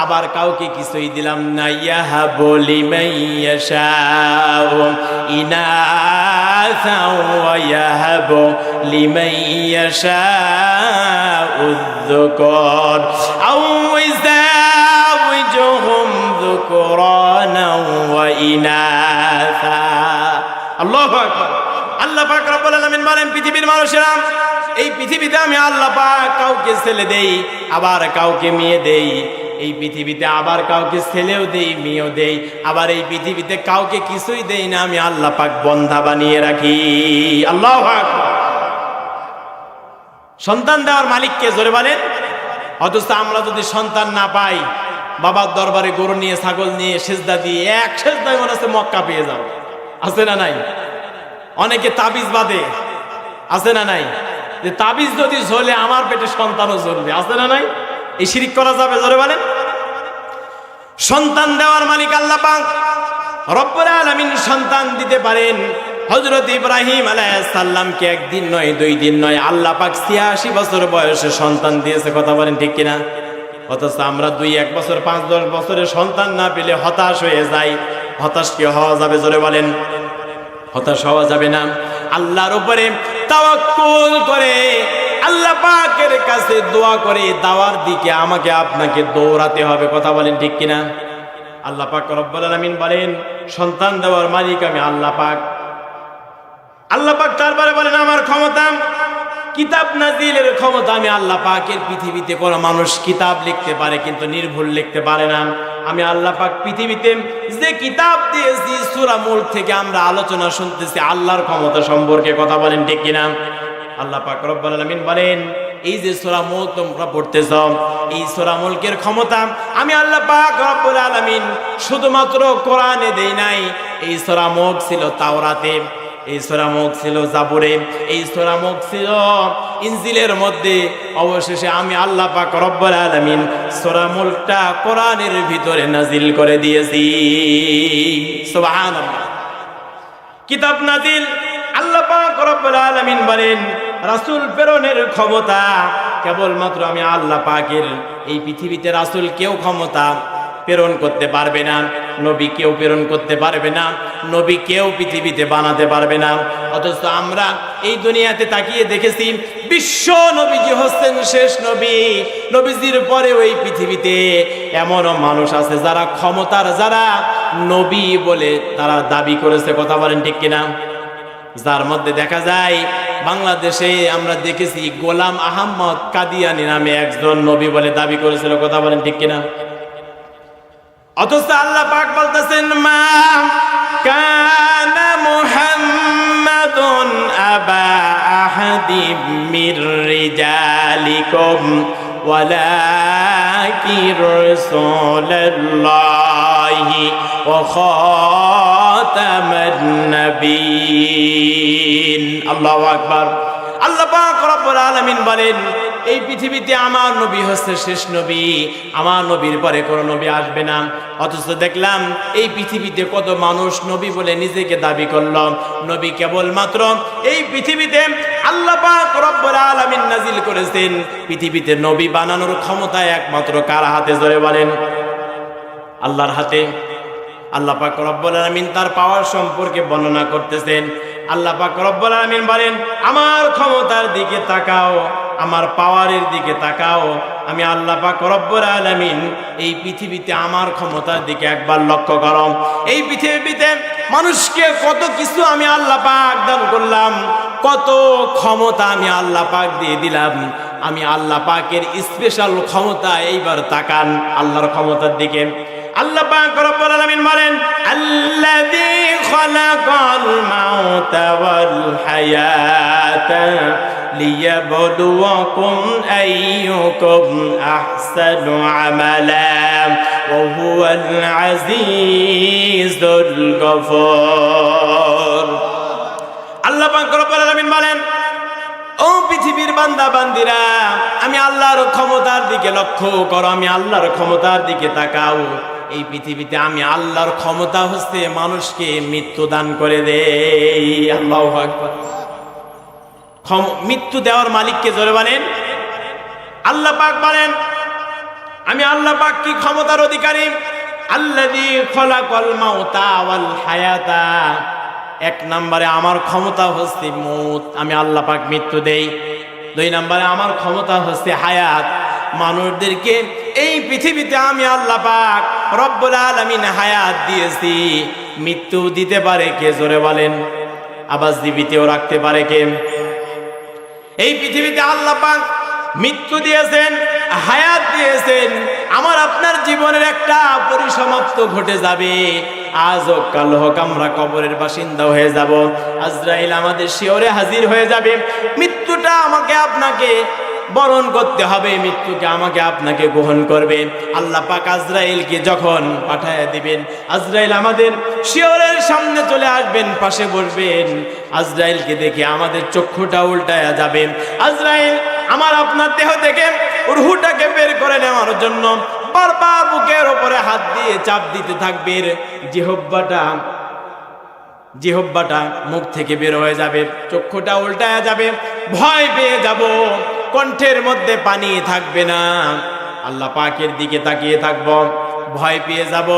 আবার কাউকে কিছুই দিলাম না। ইয়াহাবু লিমান ইয়াশাউ ইনাসা ওয়া ইয়াহাবু লিমান ইয়াশাউ যুকুর আও ইযাওয়িজুহুম যুকুরানা ওয়া ইনাসা। আল্লাহু আকবার। আল্লাহ পাক রব্বুল আলামিন বলেন পৃথিবীর মানুষেরা এই পৃথিবীতে আমি আল্লাহ পাক কাউকে ছেলে দেই, আবার কাউকে মেয়ে দেই। এই পৃথিবীতে আবার কাউকে ছেলেও দেই, মেয়েও দেই, আবার এই পৃথিবীতে কাউকে কিছুই দেই না। আমি আল্লাহ পাক বন্ধা বানিয়ে রাখি। আল্লাহু আকবার। সন্তান দেওয়ার মালিককে জোরে বলেন। অথচ আমরা যদি সন্তান না পাই, বাবার দরবারে গরু নিয়ে, ছাগল নিয়ে সেজদা দিয়ে এক সেজদায় মনে হচ্ছে মক্কা পেয়ে যাও। আছে না নাই? অনেকে তাবিজ বাঁধে, আছে না নাই? যে তাবিজ যদি ঝোলে আমার পেটে সন্তানও জ্বলবে। আছে না নাই? এই শিরিক করা যাবে? জোরে বলেন। সন্তান দেওয়ার মালিক আল্লাহ পাক রব্বুল আলামিন সন্তান দিতে পারেন। হযরত ইব্রাহিম আলাইহিস সালামকে একদিন নয়, 2 দিন নয়, আল্লাহ পাক 86 বছর বয়সে সন্তান দিয়েছে। কথা বলেন ঠিক কিনা? অথচ আমরা 2-1 বছর 5-10 বছরে সন্তান না পেলে হতাশ হয়ে যাই। হতাশ কি হওয়া যাবে? জোরে বলেন। হতাশ হওয়া যাবে না। আল্লাহর উপরে তাওয়াক্কুল করে আল্লাহ পাকের কাছে দোয়া করে দাওয়ার দিকে আমাকে আপনাকে দৌড়াতে হবে। কথা বলেন ঠিক কিনা? আল্লাহ পাক রব্বুল আলামিন বলেন সন্তান দেওয়ার মালিক আমি আল্লাহ পাক। আল্লাহ পাক তারপরে বলেন আমার ক্ষমতা, কিতাব নাজিলের ক্ষমতা আমি আল্লাহ পাকের। পৃথিবীতে কোনো মানুষ কিতাব লিখতে পারে কিন্তু নির্ভুল লিখতে পারে না। আমি আল্লাহ পাক পৃথিবীতে যে কিতাব দিয়েছি, সূরা মুলক থেকে আমরা আলোচনা শুনতেছি আল্লাহর ক্ষমতা সম্পর্কে। কথা বলেন ঠিক কিনা? আল্লাহ পাক রব্বুল আলামিন বলেন এই যে সূরা মুলক তোমরা পড়তেছ, এই সূরা মুলকের ক্ষমতা আমি আল্লাহ পাক রব্বুল আলামিন শুধুমাত্র কোরআনে দেই নাই। এই সূরা মুলক ছিল তাওরাতে, এই সূরা মুলক ছিল জাবুরে, এই সূরা মুলক ছিল ইনজিলের মধ্যে। অবশেষে আমি আল্লাহ পাক রব্বুল আলামিন সূরা মুলকটা কোরআনের ভিতরে নাজিল করে দিয়েছি। সুবহানাল্লাহ। কিতাব নাজিল আল্লাহ পাক রব্বুল আলামিন বলেন রাসূল প্রেরণের ক্ষমতা কেবলমাত্র আমি আল্লাহ পাকের। এই পৃথিবীতে রাসূল কেউ ক্ষমতা প্রেরণ করতে পারবে না, নবী কেউ প্রেরণ করতে পারবে না, নবী কেউ পৃথিবীতে বানাতে পারবে না। অথচ আমরা এই দুনিয়াতে তাকিয়ে দেখেছি বিশ্ব নবীজি হচ্ছেন শেষ নবী। নবীজির পরে ওই পৃথিবীতে এমনও মানুষ আছে যারা ক্ষমতার, যারা নবী বলে তারা দাবি করেছে। কথা বলেন ঠিক কিনা? যার মধ্যে দেখা যায় বাংলাদেশে আমরা দেখেছি গোলাম আহমদ কাদিয়ানী নামে একজন নবী বলে দাবি করেছিল। কথা বলেন ঠিক কিনা? অথচ আল্লাহ পাক বলতেছেন, মা কানা মুহাম্মাদুন আবা আহাদিম মির রিজালিকুম ওয়ালাকিন রাসূলুল্লাহি ওয়া খাতামান নবিয়্যিন। আল্লাহু আকবার। আল্লাহ পাক রব্বুল আলামিন বলেন, এই পৃথিবীতে আমার নবী হচ্ছে শেষ নবী, আমার নবীর পরে কোনো নবী আসবে না। অথচ দেখলাম এই পৃথিবীতে কত মানুষ নবী বলে নিজেকে দাবি করল। নবী কেবলমাত্র এই পৃথিবীতে আল্লাহ পাক রব্বুল আলামিন নাজিল করেছেন। পৃথিবীতে নবী বানানোর ক্ষমতা একমাত্র কার হাতে? জোরে বলেন। আল্লাহর হাতে। আল্লাহ পাক রব্বুল আলামিন তার পাওয়ার সম্পর্কে বর্ণনা করতেছেন। আল্লাহ পাক রব্বুল আলামিন বলেন, আমার ক্ষমতার দিকে তাকাও, আমার পাওয়ারের দিকে তাকাও। আমি আল্লাহ পাক রব্বুল আলামিন এই পৃথিবীতে আমার ক্ষমতার দিকে একবার লক্ষ্য করো। এই পৃথিবীতে মানুষকে কত কিছু আমি আল্লাহ পাক দান করলাম, কত ক্ষমতা আমি আল্লাহ পাক দিয়ে দিলাম। আমি আল্লাহ পাকের স্পেশাল ক্ষমতা এইবার তাকান আল্লাহর ক্ষমতার দিকে। আল্লাহ পাক রব্বুল আলামিন বলেন, আল্লাযী খালাকাল মাউতা ওয়াল হায়াতা লিয়াবলুয়াকুম আইয়ুকুম আহসানু আমালা ওয়া হুয়াল আজিজুল গফুর। আল্লাহ পাক রব্বুল আলামিন বলেন, ও পৃথিবীর বান্দা বান্দিরা, আমি আল্লাহর ক্ষমতার দিকে লক্ষ্য করো, আমি আল্লাহর ক্ষমতার দিকে তাকাও। এই পৃথিবীতে আমি আল্লাহর ক্ষমতা হচ্ছে মানুষকে মৃত্যু দান করে দেই। আল্লাহু আকবার। মৃত্যু দেওয়ার মালিককে জোরে বলেন। আল্লাহ পাক বলেন, আমি আল্লাহ পাক কি ক্ষমতার অধিকারী। আল্লাযী খালাকাল মাউতা ওয়াল হায়াতা। এক নম্বরে আমার ক্ষমতা হচ্ছে মউত, আমি আল্লাহ পাক মৃত্যু দেই। দুই নম্বরে আমার ক্ষমতা হচ্ছে হায়াত, মানুষদেরকে এই পৃথিবীতে আমি আল্লাহ পাক রব্বুল আলামিন হায়াত দিয়েছি। মৃত্যু দিতে পারে কে? জোরে বলেন। আবার জীবিতও রাখতে পারে কে? এই পৃথিবীতে আল্লাহ পাক মৃত্যু দিয়েছেন, হায়াত দিয়েছেন। আমার আপনার জীবনের একটা পরিসমাপ্ত ঘটে যাবে। আজ হোক কাল হোক আমরা কবরের বাসিন্দা হয়ে যাব। আজরাইল আমাদের শিয়রে হাজির হয়ে যাবে। মৃত্যুটা আমাকে আপনাকে বরণ করতে হবে, মৃত্যুকে আমাকে আপনাকে গ্রহণ করবে। আল্লাহ পাক আজরাইলকে যখন পাঠায় দিবেন, আজরাইল আমাদের শিয়রের সামনে চলে আসবেন, পাশে বসবেন। আজরাইলকে দেখে আমাদের চক্ষুটা উল্টায়া যাবে। আজরাইল আমার আপনার দেহ থেকে রূহটাকে বের করে নেওয়ার জন্য বারবার বুকের উপরে হাত দিয়ে চাপ দিতে থাকবে। জিহ্বাটা মুখ থেকে বের হয়ে যাবে, চক্ষুটা উল্টায়া যাবে, ভয় পেয়ে যাব, কণ্ঠের মধ্যে পানি থাকবে না। আল্লাহ পাকের দিকে তাকিয়ে থাকব, ভয় পেয়ে যাব।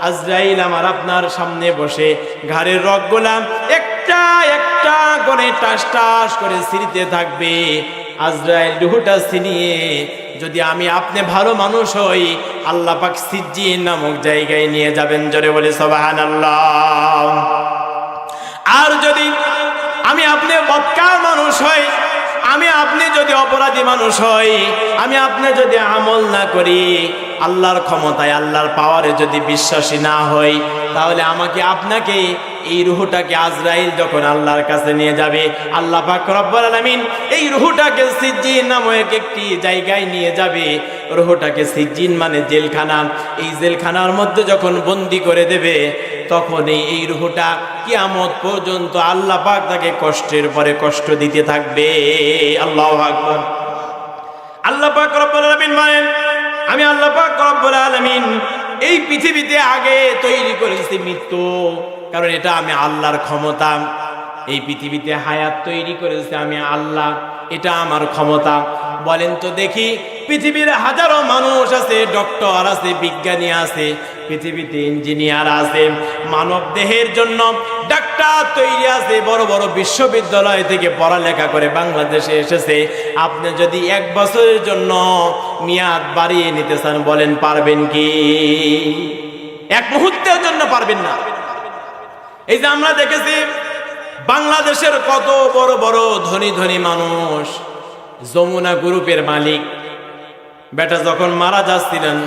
আজরাইল আমার আপনার সামনে বসে ঘাড়ের রগগুলা একটা একটা করে টাস টাস করে ছিঁড়তে থাকবে। আজরাইল রূহটা ছিনিয়ে যদি আমি আপনি ভালো মানুষ হই, আল্লাহ পাক সিজ্জিন নামক জায়গায় নিয়ে যাবেন। জোরে বলে সুবহানাল্লাহ। আর যদি আমি আপনি বদকার মানুষ হই, আমি আপনি যদি অপরাধী মানুষ হই, আমি আপনি যদি আমল না করি, আল্লাহর ক্ষমতায় আল্লাহর পাওয়ারে যদি বিশ্বাসী না হই, তাহলে আমাকে আপনাকে এই রূহটাকে আজরাইল যখন আল্লাহর কাছে নিয়ে যাবে, আল্লাহ পাক রব্বুল আলামিন এই রূহটাকে সিজ্জিন নামক একটি জায়গায় নিয়ে যাবে। রূহটাকে সিজ্জিন মানে জেলখানা, এই জেলখানার মধ্যে যখন বন্দি করে দেবে, তখন এই রূহটা কিয়ামত পর্যন্ত আল্লাহ পাক তাকে কষ্টের পরে কষ্ট দিতে থাকবে। আল্লাহু আকবার। আল্লাহ পাক রব্বুল আলামিন বলেন, আমি আল্লাহ পাক রব্বুল আলামিন এই পৃথিবীতে আগে তৈরি করেছি মৃত্যু, কারণ এটা আমি আল্লাহর ক্ষমতা। এই পৃথিবীতে হায়াত তৈরি করেছি আমি আল্লাহ, এটা আমার ক্ষমতা। বলেন তো দেখি, পৃথিবীর হাজারো মানুষ আছে, ডক্টর আছে, বিজ্ঞানী আছে, পৃথিবীতে ইঞ্জিনিয়ার আছে, মানব দেহের জন্য ডাক্তার তৈরি আছে, বড় বড় বিশ্ববিদ্যালয় থেকে পড়ালেখা করে বাংলাদেশে এসেছে। আপনি যদি 1 বছরের জন্য মেয়াদ বাড়িয়ে নিতে চান, বলেন পারবেন কি? 1 মুহূর্তের জন্য পারবেন না। এই যে আমরা দেখেছি বাংলাদেশের কত বড় বড় ধনী ধনী মানুষ, যমুনা গ্রুপের মালিক বেটা যখন মারা যাচ্ছিলেন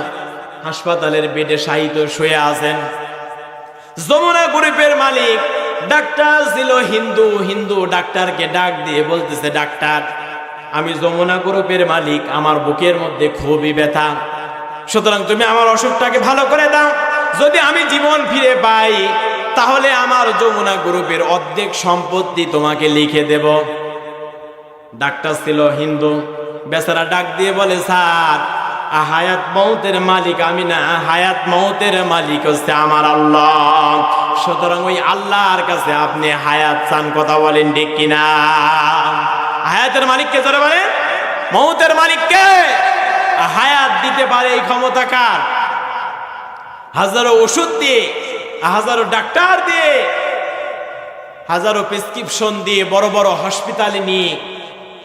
হাসপাতালের বেডে শায়িত শুয়ে আছেন। যমুনা গ্রুপের মালিক ডাক্তার ছিল হিন্দু। হিন্দু ডাক্তারকে ডাক দিয়ে বলতেছে, ডাক্তার আমি যমুনা গ্রুপের মালিক, আমার বুকের মধ্যে খুবই ব্যথা, সুতরাং তুমি আমার অসুখটাকে ভালো করে দাও, যদি আমি জীবন ফিরে পাই তাহলে আমার যমুনা গ্রুপের অর্ধেক সম্পত্তি তোমাকে লিখে দেব। ডাক্তার ছিল হিন্দু, বেচারা ডাক দিয়ে বলে, স্যার হায়াত মৌতের মালিক আমি না, হায়াত মৌতের মালিক হচ্ছে আমার আল্লাহ, সুতরাং ওই আল্লাহর কাছে আপনি হায়াত চান। কথা বলেন ঠিক কিনা? হায়াতের মালিককে যারা বলে, মৌতের মালিককে হায়াত দিতে পারে এই ক্ষমতা কার? হাজারো ওষুধ দিয়ে, হাজারো ডাক্তার দিয়ে, হাজারো প্রেসক্রিপশন দিয়ে বড় বড় হসপিটালে নিয়ে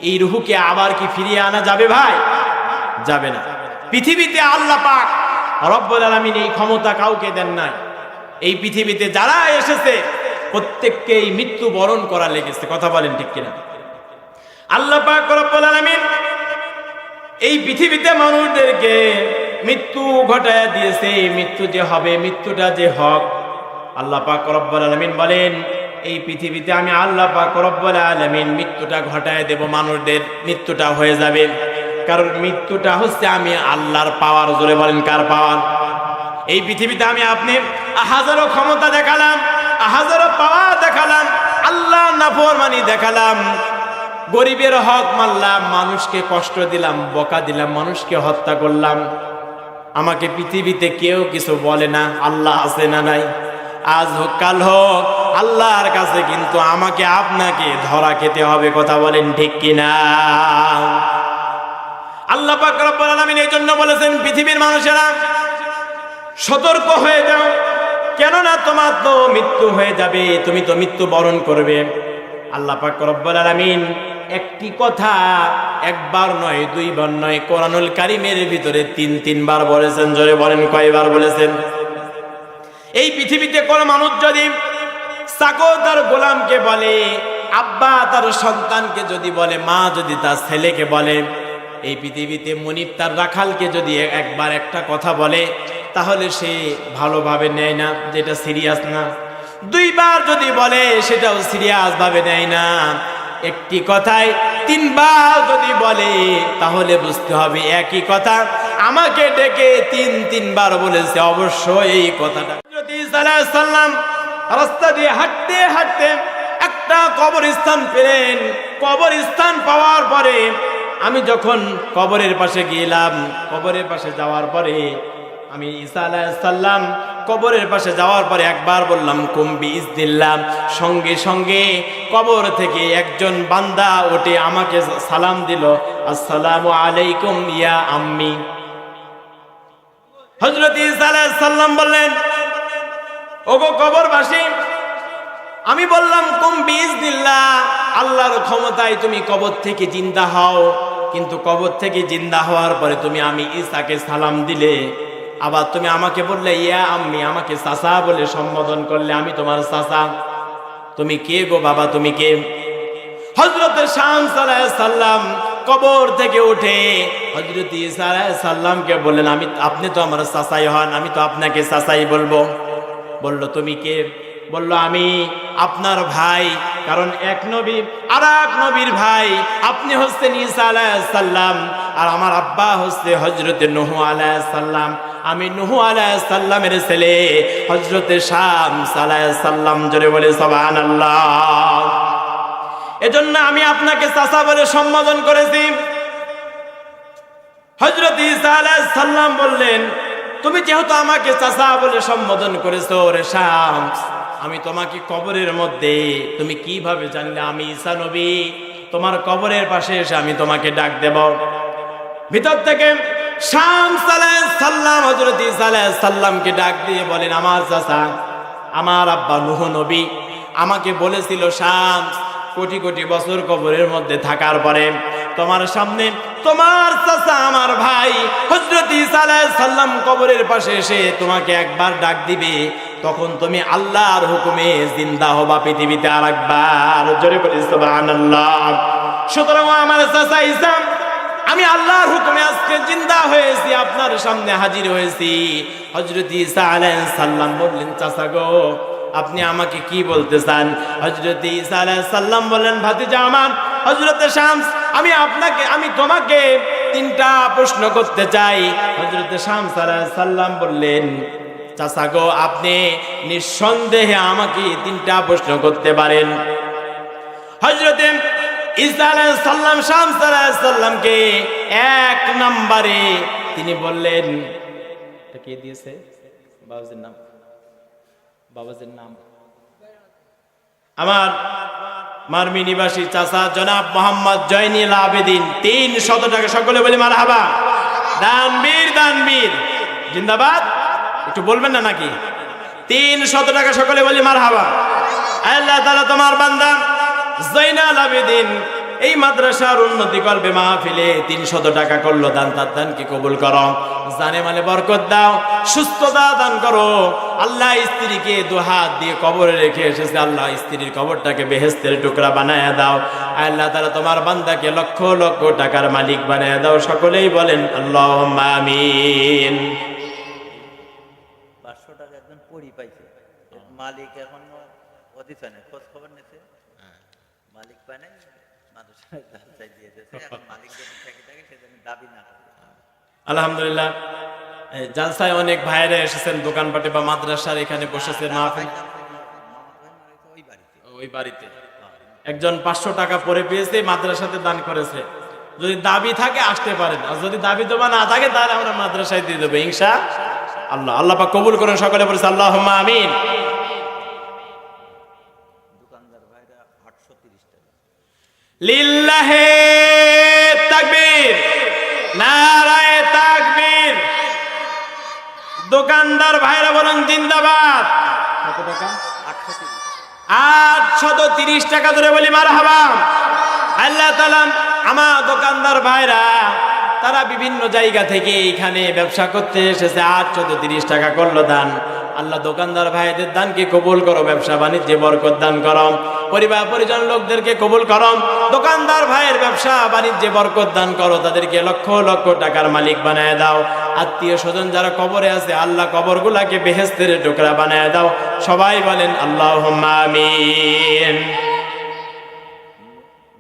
এই রুহুকে আবার কি ফিরিয়ে আনা যাবে ভাই? যাবে না। পৃথিবীতে আল্লাহ পাক রব্বুল আলামিন এই ক্ষমতা কাউকে দেন নাই। এই পৃথিবীতে যারা এসেছে প্রত্যেককেই মৃত্যু বরণ করা লেগেছে। কথা বলেন ঠিক কিনা? আল্লাহ পাক রব্বুল আলামিন এই পৃথিবীতে মানুষদেরকে মৃত্যু ঘটায় দিয়েছে। মৃত্যু যে হবে, মৃত্যুটা যে হক, আল্লাহ পাক রব্বুল আলামিন বলেন এই পৃথিবীতে আমি আল্লাহ পাক রব্বুল আলামিন মৃত্যুটা ঘটায় দেব, মানুষদের মৃত্যুটা হয়ে যাবে। কারণ মৃত্যুটা হচ্ছে আমি আল্লাহর পাওয়ার। জোরে বলেন কার পাওয়ার? এই পৃথিবীতে আমি আপনি হাজারো ক্ষমতা দেখালাম, হাজারো পাওয়ার দেখালাম, আল্লাহ নাফরমানি দেখালাম, গরিবের হক মারলাম, মানুষকে কষ্ট দিলাম, বকা দিলাম, মানুষকে হত্যা করলাম, আমাকে পৃথিবীতে কেউ কিছু বলে না। আল্লাহ আছে না নাই? আজ হোক কাল হোক আল্লাহর কাছে কিন্তু আমাকে আপনাকে ধরা খেতে হবে। কথা বলেন ঠিক কিনা? আল্লাহ পাক রব্বুল আলামিন এই জন্য বলেছেন, পৃথিবীর মানুষেরা সতর্ক হয়ে যাও, কেননা তোমার তো মৃত্যু হয়ে যাবে, তুমি তো মৃত্যু বরণ করবে। আল্লাহ পাক রব্বুল আলামিন একটি কথা একবার নয়, দুইবার নয়, কোরআনুল কারীমের ভিতরে তিনবার বলেছেন। জোরে বলেন কয়বার বলেছেন? এই পৃথিবীতে কোন মানুষ যদি চাকর তার গোলামকে বলে, আব্বা তার সন্তানকে যদি বলে, মা যদি তার ছেলেকে বলে, এই পৃথিবীতে মনিব তার রাখালকে যদি একবার একটা কথা বলে তাহলে সে ভালোভাবে নেয় না, যেটা সিরিয়াস না। দুইবার যদি বলে সেটাও সিরিয়াস ভাবে নেয় না। একটি কথায় তিনবার যদি বলে তাহলে বুঝতে হবে একই কথা আমাকে ডেকে তিনবার বলেছে, অবশ্যই এই কথাটা। হযরত ঈসা আলাইহিস সালাম রাস্তা দিয়ে হাঁটতে হাঁটতে একটা কবরস্থান পেলেন। কবরস্থান পাওয়ার পরে আমি যখন কবরের পাশে গেলাম, কবরের পাশে যাওয়ার পরে আমি ঈসা আলাইহিস সালাম কবরের পাশে যাওয়ার পরে একবার বললাম কুম বিইজনিল্লাহ, সঙ্গে সঙ্গে কবর থেকে একজন বান্দা উঠে আমাকে সালাম দিল, আসসালামু আলাইকুম ইয়া আম্মি। হযরত ঈসা আলাইহিস সালাম বললেন, ওগো কবরবাসী, আমি বললাম কুম বিইজনিল্লাহ, আল্লাহর ক্ষমতায় তুমি কবর থেকে জিন্দা হও। কিন্তু কবর থেকে জিন্দা হওয়ার পরে তুমি আমি ঈসাকে সালাম দিলে, আবার তুমি আমাকে বললে ইয়া আম্মি, আমাকে চাচা বলে সম্বোধন করলে, আমি তোমার চাচা। তুমি কে গো বাবা, তুমি কে? হযরত শামস আলাইহিস সালাম কবর থেকে উঠে হযরত ঈসা আলাইহিস সালামকে বললেন, আপনি তো আমার চাচাই হন, আমি তো আপনাকে চাচাই বলবো। বলল তুমি কে? বলল আমি আপনার ভাই, কারণ এক নবী আর এক নবীর ভাই। আপনি হচ্ছেন ঈসা আলাইহিস সালাম আর আমার আব্বা হচ্ছে হযরত নূহ আলাইহিস সালাম। আমি নূহ আলাইহিস সালামের ছেলে হযরত শামস আলাইহিস সালাম। জোরে বলে সুবহানাল্লাহ। এজন্য আমি আপনাকে চাচা বলে সম্বোধন করেছি। হযরত ঈসা আলাইহিস সালাম বললেন, তুমি যেহেতু আমাকে চাচা বলে সম্বোধন করেছো রে শামস, আমি তোমাকে কবরের মধ্যে তুমি কিভাবে জানলে আমি ঈসা নবী? তোমার কবরের পাশে এসে আমি তোমাকে ডাক দেব। ভিতর থেকে শামস আলাইহিস সালাম হযরত ঈসা আলাইহিস সালামকে ডাক দিয়ে বলেন, আমার চাচা, আমার আব্বা নূহ নবী আমাকে বলেছিল, শামস কোটি কোটি বছর কবরের মধ্যে থাকার পরে তোমার সামনে তোমার চাচা আমার ভাই হযরত ঈসা আলাইহিস সালাম কবরের পাশে এসে তোমাকে একবার ডাক দিবে, তখন তুমি আল্লাহর হুকুমে জিন্দা হবা পৃথিবীতে আরেকবার। জোরে বলি সুবহানাল্লাহ। সুতরাং আমার চাচা ইসলাম, আমি আল্লাহর হুকুমে আজকে জিন্দা হয়েছি, আপনার সামনে হাজির হয়েছি। হযরত ঈসা আলাইহিস সালাম বললেন, চাচা গো আপনি আমাকে কি বলতে চান? হযরত ঈসা আলাইহিস সালাম বললেন, ভাতিজা আমার হযরত শামস, আমি তোমাকে তিনটা প্রশ্ন করতে চাই। হযরত শামস আলাইহিস সালাম বললেন, চাচা গো আপনি নিঃসন্দেহে আমাকে তিনটা প্রশ্ন করতে পারেন। হযরত ঈসা আলাইহিস সালাম শামস আলাইহিস সালামকে এক নম্বরে তিনি বললেন, এটা কে দিয়েছে? বাবাজির নাম আমার মারমি নিবাসী চাচা জনাব মোহাম্মদ জয়নুল আবেদিন, 300 টাকা। সকলে বলি মারহাবা। দানবীর জিন্দাবাদ। একটু বলবেন না নাকি? 300 টাকা। সকলে বলি মারহাবা। আল্লাহ তাআলা তোমার বান্দা জয়নুল আবেদিন এই মাদ্রাসার উন্নতি করবে মাহফিলে 300 টাকা করলো দান। তার দানকে কবুল করো, জানে মালে বরকত দাও, সুস্থতা দান করো। আল্লাহ স্ত্রীকে দুহাত দিয়ে কবরে রেখে এসেছে, আল্লাহ স্ত্রীর কবরটাকে বেহেশতের টুকরা বানায়া দাও। আল্লাহ তাআলা তোমার বান্দাকে লক্ষ লক্ষ টাকার মালিক বানায়া দাও। সকলেই বলেন আল্লাহুম্মা আমিন। 500 টাকা একজন পড়ি পাইছে, মালিক এখন অধিকার নেই, খোঁজ খবর নিতে মালিক পায় নাই, মাদ্রাসায় দান চাই দিয়ে দিয়েছে। এখন মালিক যদি থেকে থাকে সেজন্য দাবি না করে। আলহামদুলিল্লাহ, জালসায় অনেক ভাইরা এসেছেন, দোকানপাটে বা মাদ্রাসার এখানে বসেছে মাহফিল। ওই বাড়িতে একজন 500 টাকা পরে পেয়েছে, মাদ্রাসাতে দান করেছে। যদি দাবি থাকে আসতে পারেন, আর যদি দাবি তোমার না থাকে তাহলে আমরা মাদ্রাসায় দিয়ে দেবো ইনশাআল্লাহ। আল্লাহ পাক কবুল করেন। সকলে বলেছে আল্লাহুম্মা আমিন। দোকানদার ভাইরা 830 টাকা। লিল্লাহে তাকবীর, নারায়ে তাকবীর। দোকানদার ভাইরা বলেন জিন্দাবাদ। কত টাকা? 830 টাকা ধরে বলি মারহাবা। আল্লাহ তাআলা আমার দোকানদার ভাইরা তারা বিভিন্ন জায়গা থেকে এখানে ব্যবসা করতে এসেছে, 830 টাকা করলো দান। আল্লাহ দোকানদার ভাইদের দানকে কবুল করো, ব্যবসা বাণিজ্যে বরকত দান করো, পরিবার পরিজন লোকদেরকে কবুল করো। দোকানদার ভাইয়ের ব্যবসা বাণিজ্যে বরকত দান করো, তাদেরকে লক্ষ লক্ষ টাকার মালিক বানায় দাও। আত্মীয় স্বজন যারা কবরে আছে আল্লাহ কবরগুলাকে বেহেশতের টুকরা বানায় দাও। সবাই বলেন আল্লাহুম্মা আমিন।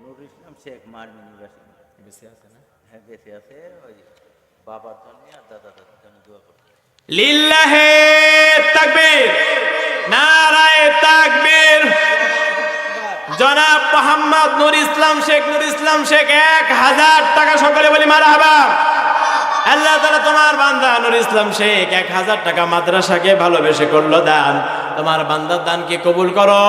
নুরুল ইসলাম শেখ মারমি নিবাসী বেঁচে আছে না? হ্যাঁ বেঁচে আছে। ওই বাবার জন্য আর দাদার জন্য দোয়া করো। লিল্লাহে তাকবীর, নারায়ে তাকবীর। জনাব মোহাম্মদ নুর ইসলাম শেখ 1000 টাকা। সকলে বলি মারহাবা। আল্লাহ তাআলা তোমার বান্দা নুর ইসলাম শেখ 1000 টাকা মাদ্রাসাকে ভালোবেসে করলো দান। তোমার বান্দার দানকে কবুল করো।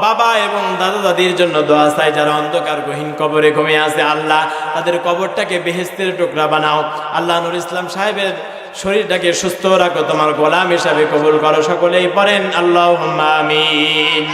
বাবা এবং দাদা দাদির জন্য দোয়া চাই, যারা অন্ধকার গহীন কবরে ঘুমিয়ে আছে আল্লাহ তাদের কবরটাকে বেহেশতের টুকরা বানাও। আল্লাহ নুর ইসলাম সাহেবের শরীরটাকে সুস্থ রাখো, তোমার গোলাম হিসাবে কবুল করো। সকলেই পড়েন আল্লাহুম্মা আমিন।